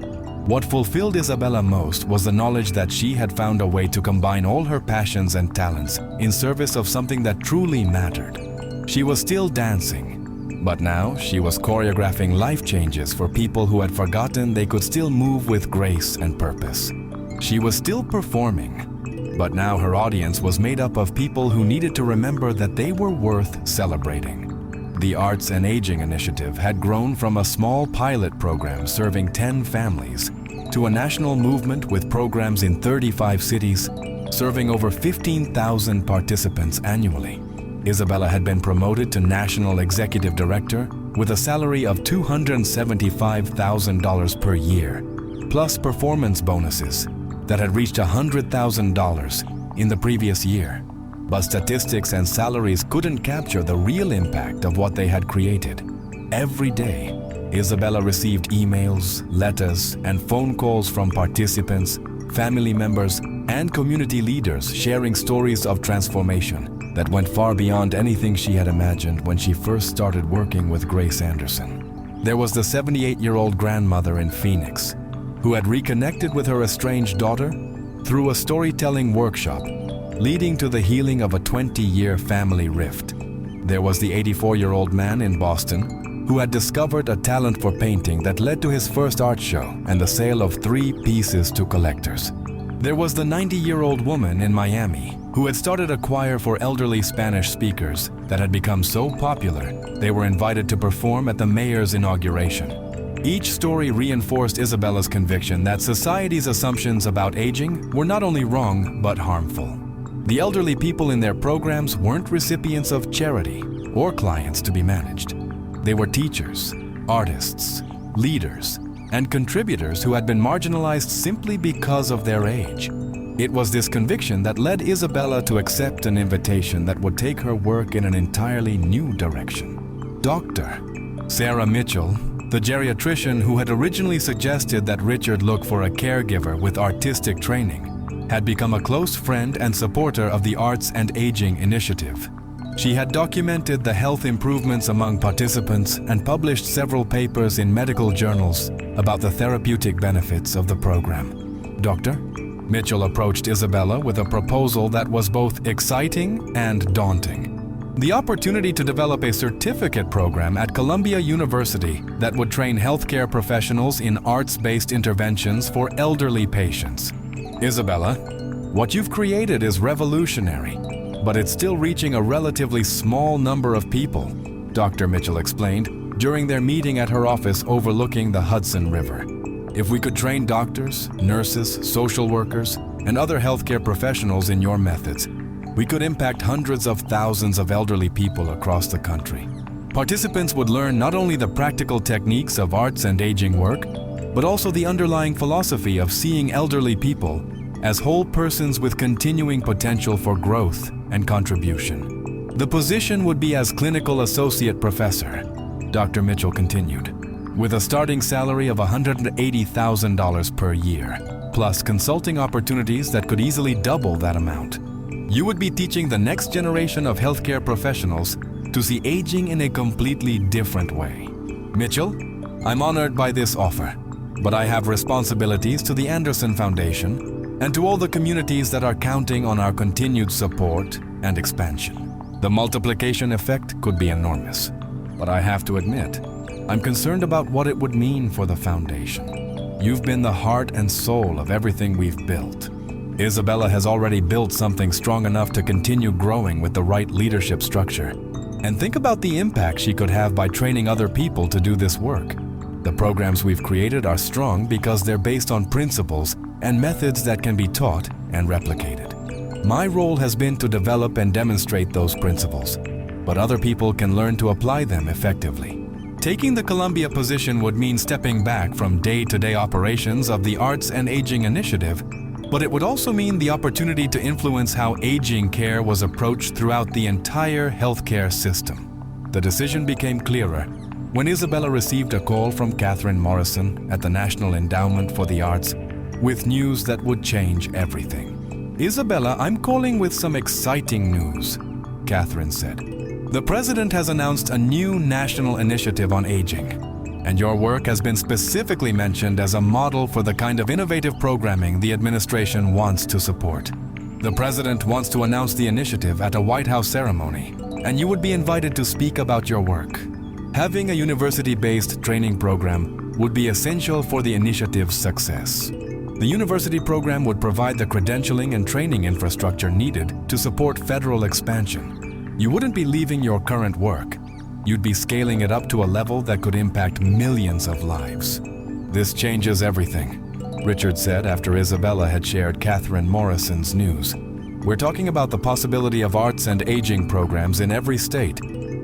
what fulfilled Isabella most was the knowledge that she had found a way to combine all her passions and talents in service of something that truly mattered. She was still dancing, but now she was choreographing life changes for people who had forgotten they could still move with grace and purpose. She was still performing, but now her audience was made up of people who needed to remember that they were worth celebrating. The Arts and Aging Initiative had grown from a small pilot program serving 10 families to a national movement with programs in 35 cities, serving over 15,000 participants annually. Isabella had been promoted to National Executive Director with a salary of $275,000 per year, plus performance bonuses that had reached $100,000 in the previous year. But statistics and salaries couldn't capture the real impact of what they had created. Every day, Isabella received emails, letters, and phone calls from participants, family members, and community leaders sharing stories of transformation that went far beyond anything she had imagined when she first started working with Grace Anderson. There was the 78-year-old grandmother in Phoenix, who had reconnected with her estranged daughter through a storytelling workshop, leading to the healing of a 20-year family rift. There was the 84-year-old man in Boston who had discovered a talent for painting that led to his first art show and the sale of 3 pieces to collectors. There was the 90-year-old woman in Miami who had started a choir for elderly Spanish speakers that had become so popular they were invited to perform at the mayor's inauguration. Each story reinforced Isabella's conviction that society's assumptions about aging were not only wrong but harmful. The elderly people in their programs weren't recipients of charity or clients to be managed. They were teachers, artists, leaders, and contributors who had been marginalized simply because of their age. It was this conviction that led Isabella to accept an invitation that would take her work in an entirely new direction. Dr. Sarah Mitchell, the geriatrician who had originally suggested that Richard look for a caregiver with artistic training, had become a close friend and supporter of the Arts and Aging Initiative. She had documented the health improvements among participants and published several papers in medical journals about the therapeutic benefits of the program. Dr. Mitchell approached Isabella with a proposal that was both exciting and daunting. The opportunity to develop a certificate program at Columbia University that would train healthcare professionals in arts-based interventions for elderly patients. Isabella, what you've created is revolutionary, but it's still reaching a relatively small number of people, Dr. Mitchell explained during their meeting at her office overlooking the Hudson River. If we could train doctors, nurses, social workers, and other healthcare professionals in your methods, we could impact hundreds of thousands of elderly people across the country. Participants would learn not only the practical techniques of arts and aging work, but also the underlying philosophy of seeing elderly people as whole persons with continuing potential for growth and contribution. The position would be as clinical associate professor, Dr. Mitchell continued, with a starting salary of $180,000 per year, plus consulting opportunities that could easily double that amount. You would be teaching the next generation of healthcare professionals to see aging in a completely different way. Mitchell, I'm honored by this offer, but I have responsibilities to the Anderson Foundation and to all the communities that are counting on our continued support and expansion. The multiplication effect could be enormous, but I have to admit, I'm concerned about what it would mean for the foundation. You've been the heart and soul of everything we've built. Isabella has already built something strong enough to continue growing with the right leadership structure. And think about the impact she could have by training other people to do this work. The programs we've created are strong because they're based on principles and methods that can be taught and replicated. My role has been to develop and demonstrate those principles, but other people can learn to apply them effectively. Taking the Columbia position would mean stepping back from day-to-day operations of the Arts and Aging Initiative, but it would also mean the opportunity to influence how aging care was approached throughout the entire healthcare system. The decision became clearer when Isabella received a call from Catherine Morrison at the National Endowment for the Arts with news that would change everything. Isabella, I'm calling with some exciting news, Catherine said. The president has announced a new national initiative on aging, and your work has been specifically mentioned as a model for the kind of innovative programming the administration wants to support. The president wants to announce the initiative at a White House ceremony, and you would be invited to speak about your work. Having a university-based training program would be essential for the initiative's success. The university program would provide the credentialing and training infrastructure needed to support federal expansion. You wouldn't be leaving your current work. You'd be scaling it up to a level that could impact millions of lives. This changes everything, Richard said after Isabella had shared Catherine Morrison's news. We're talking about the possibility of arts and aging programs in every state,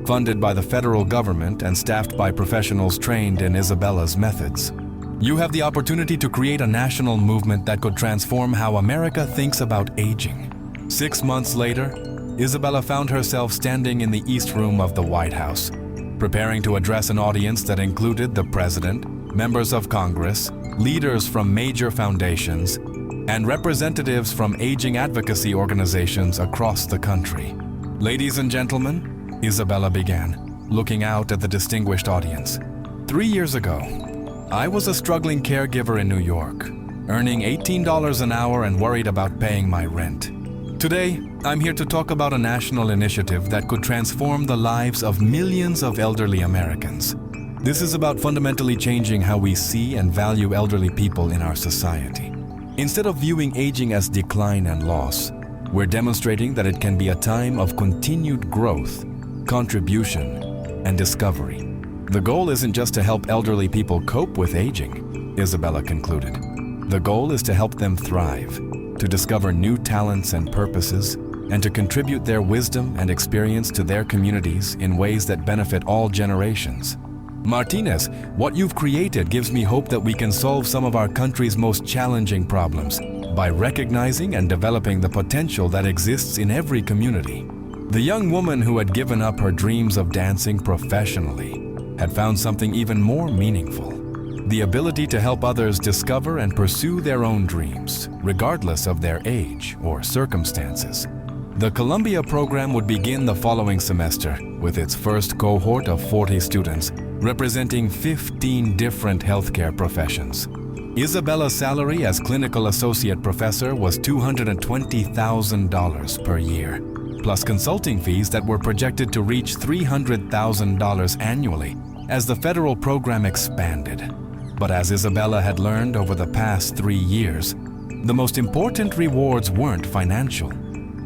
funded by the federal government and staffed by professionals trained in Isabella's methods. You have the opportunity to create a national movement that could transform how America thinks about aging. 6 months later, Isabella found herself standing in the East Room of the White House, preparing to address an audience that included the president, members of Congress, leaders from major foundations, and representatives from aging advocacy organizations across the country. Ladies and gentlemen, Isabella began, looking out at the distinguished audience. 3 years ago, I was a struggling caregiver in New York, earning $18 an hour and worried about paying my rent. Today, I'm here to talk about a national initiative that could transform the lives of millions of elderly Americans. This is about fundamentally changing how we see and value elderly people in our society. Instead of viewing aging as decline and loss, we're demonstrating that it can be a time of continued growth, contribution, and discovery. The goal isn't just to help elderly people cope with aging, Isabella concluded. The goal is to help them thrive, to discover new talents and purposes, and to contribute their wisdom and experience to their communities in ways that benefit all generations. Martinez, what you've created gives me hope that we can solve some of our country's most challenging problems by recognizing and developing the potential that exists in every community. The young woman who had given up her dreams of dancing professionally had found something even more meaningful: the ability to help others discover and pursue their own dreams, regardless of their age or circumstances. The Columbia program would begin the following semester with its first cohort of 40 students, representing 15 different healthcare professions. Isabella's salary as clinical associate professor was $220,000 per year, plus consulting fees that were projected to reach $300,000 annually as the federal program expanded. But as Isabella had learned over the past 3 years, the most important rewards weren't financial.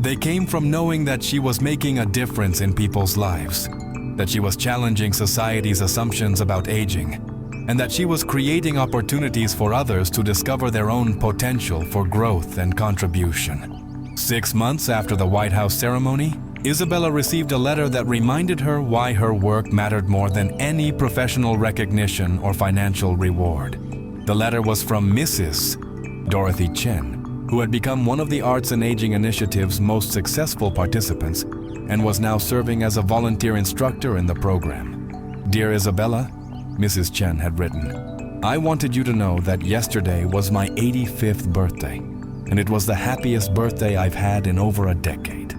They came from knowing that she was making a difference in people's lives, that she was challenging society's assumptions about aging, and that she was creating opportunities for others to discover their own potential for growth and contribution. 6 months after the White House ceremony, Isabella received a letter that reminded her why her work mattered more than any professional recognition or financial reward. The letter was from Mrs. Dorothy Chen, who had become one of the Arts and Aging Initiative's most successful participants and was now serving as a volunteer instructor in the program. Dear Isabella, Mrs. Chen had written, I wanted you to know that yesterday was my 85th birthday, and it was the happiest birthday I've had in over a decade.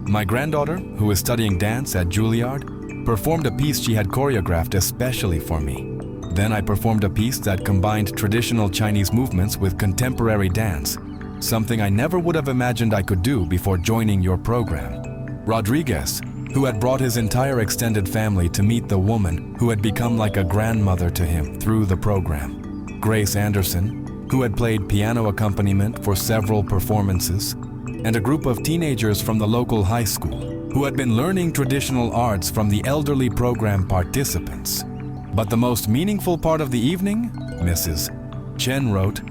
My granddaughter, who is studying dance at Juilliard, performed a piece she had choreographed especially for me. Then I performed a piece that combined traditional Chinese movements with contemporary dance, something I never would have imagined I could do before joining your program. Rodriguez, who had brought his entire extended family to meet the woman who had become like a grandmother to him through the program. Grace Anderson, who had played piano accompaniment for several performances, and a group of teenagers from the local high school who had been learning traditional arts from the elderly program participants. But the most meaningful part of the evening, Mrs. Chen wrote,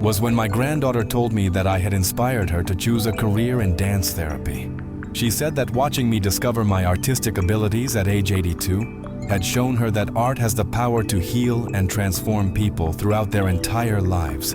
was when my granddaughter told me that I had inspired her to choose a career in dance therapy. She said that watching me discover my artistic abilities at age 82 had shown her that art has the power to heal and transform people throughout their entire lives.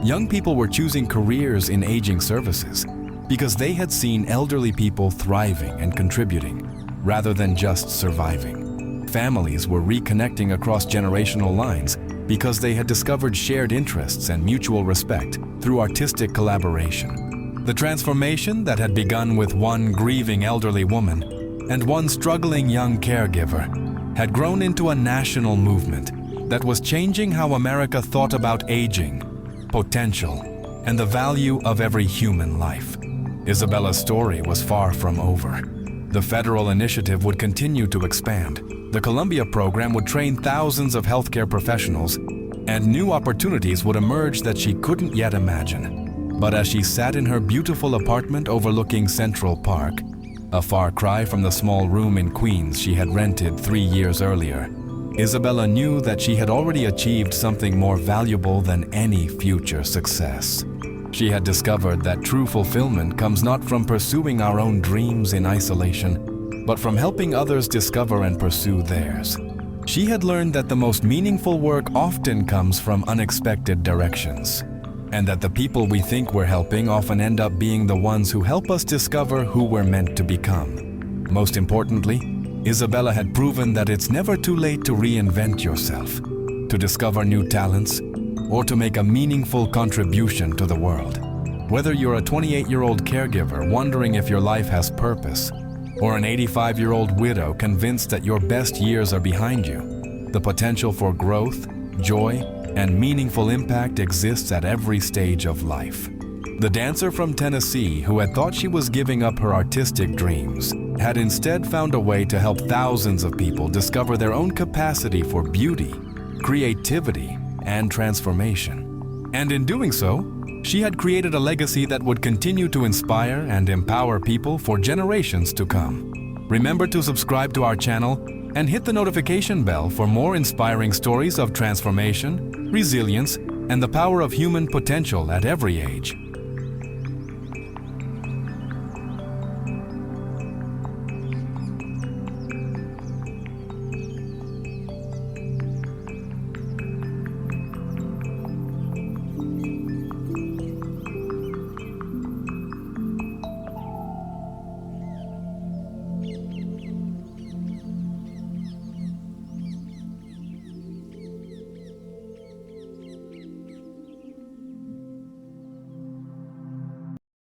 Young people were choosing careers in aging services because they had seen elderly people thriving and contributing rather than just surviving. Families were reconnecting across generational lines because they had discovered shared interests and mutual respect through artistic collaboration. The transformation that had begun with one grieving elderly woman and one struggling young caregiver had grown into a national movement that was changing how America thought about aging, potential, and the value of every human life. Isabella's story was far from over. The federal initiative would continue to expand. The Columbia program would train thousands of healthcare professionals, and new opportunities would emerge that she couldn't yet imagine. But as she sat in her beautiful apartment overlooking Central Park, a far cry from the small room in Queens she had rented 3 years earlier, Isabella knew that she had already achieved something more valuable than any future success. She had discovered that true fulfillment comes not from pursuing our own dreams in isolation, but from helping others discover and pursue theirs. She had learned that the most meaningful work often comes from unexpected directions, and that the people we think we're helping often end up being the ones who help us discover who we're meant to become. Most importantly, Isabella had proven that it's never too late to reinvent yourself, to discover new talents, or to make a meaningful contribution to the world. Whether you're a 28-year-old caregiver wondering if your life has purpose, or an 85-year-old widow convinced that your best years are behind you, the potential for growth, joy, and meaningful impact exists at every stage of life. The dancer from Tennessee, who had thought she was giving up her artistic dreams, had instead found a way to help thousands of people discover their own capacity for beauty, creativity, and transformation. And in doing so, she had created a legacy that would continue to inspire and empower people for generations to come. Remember to subscribe to our channel and hit the notification bell for more inspiring stories of transformation, resilience, and the power of human potential at every age.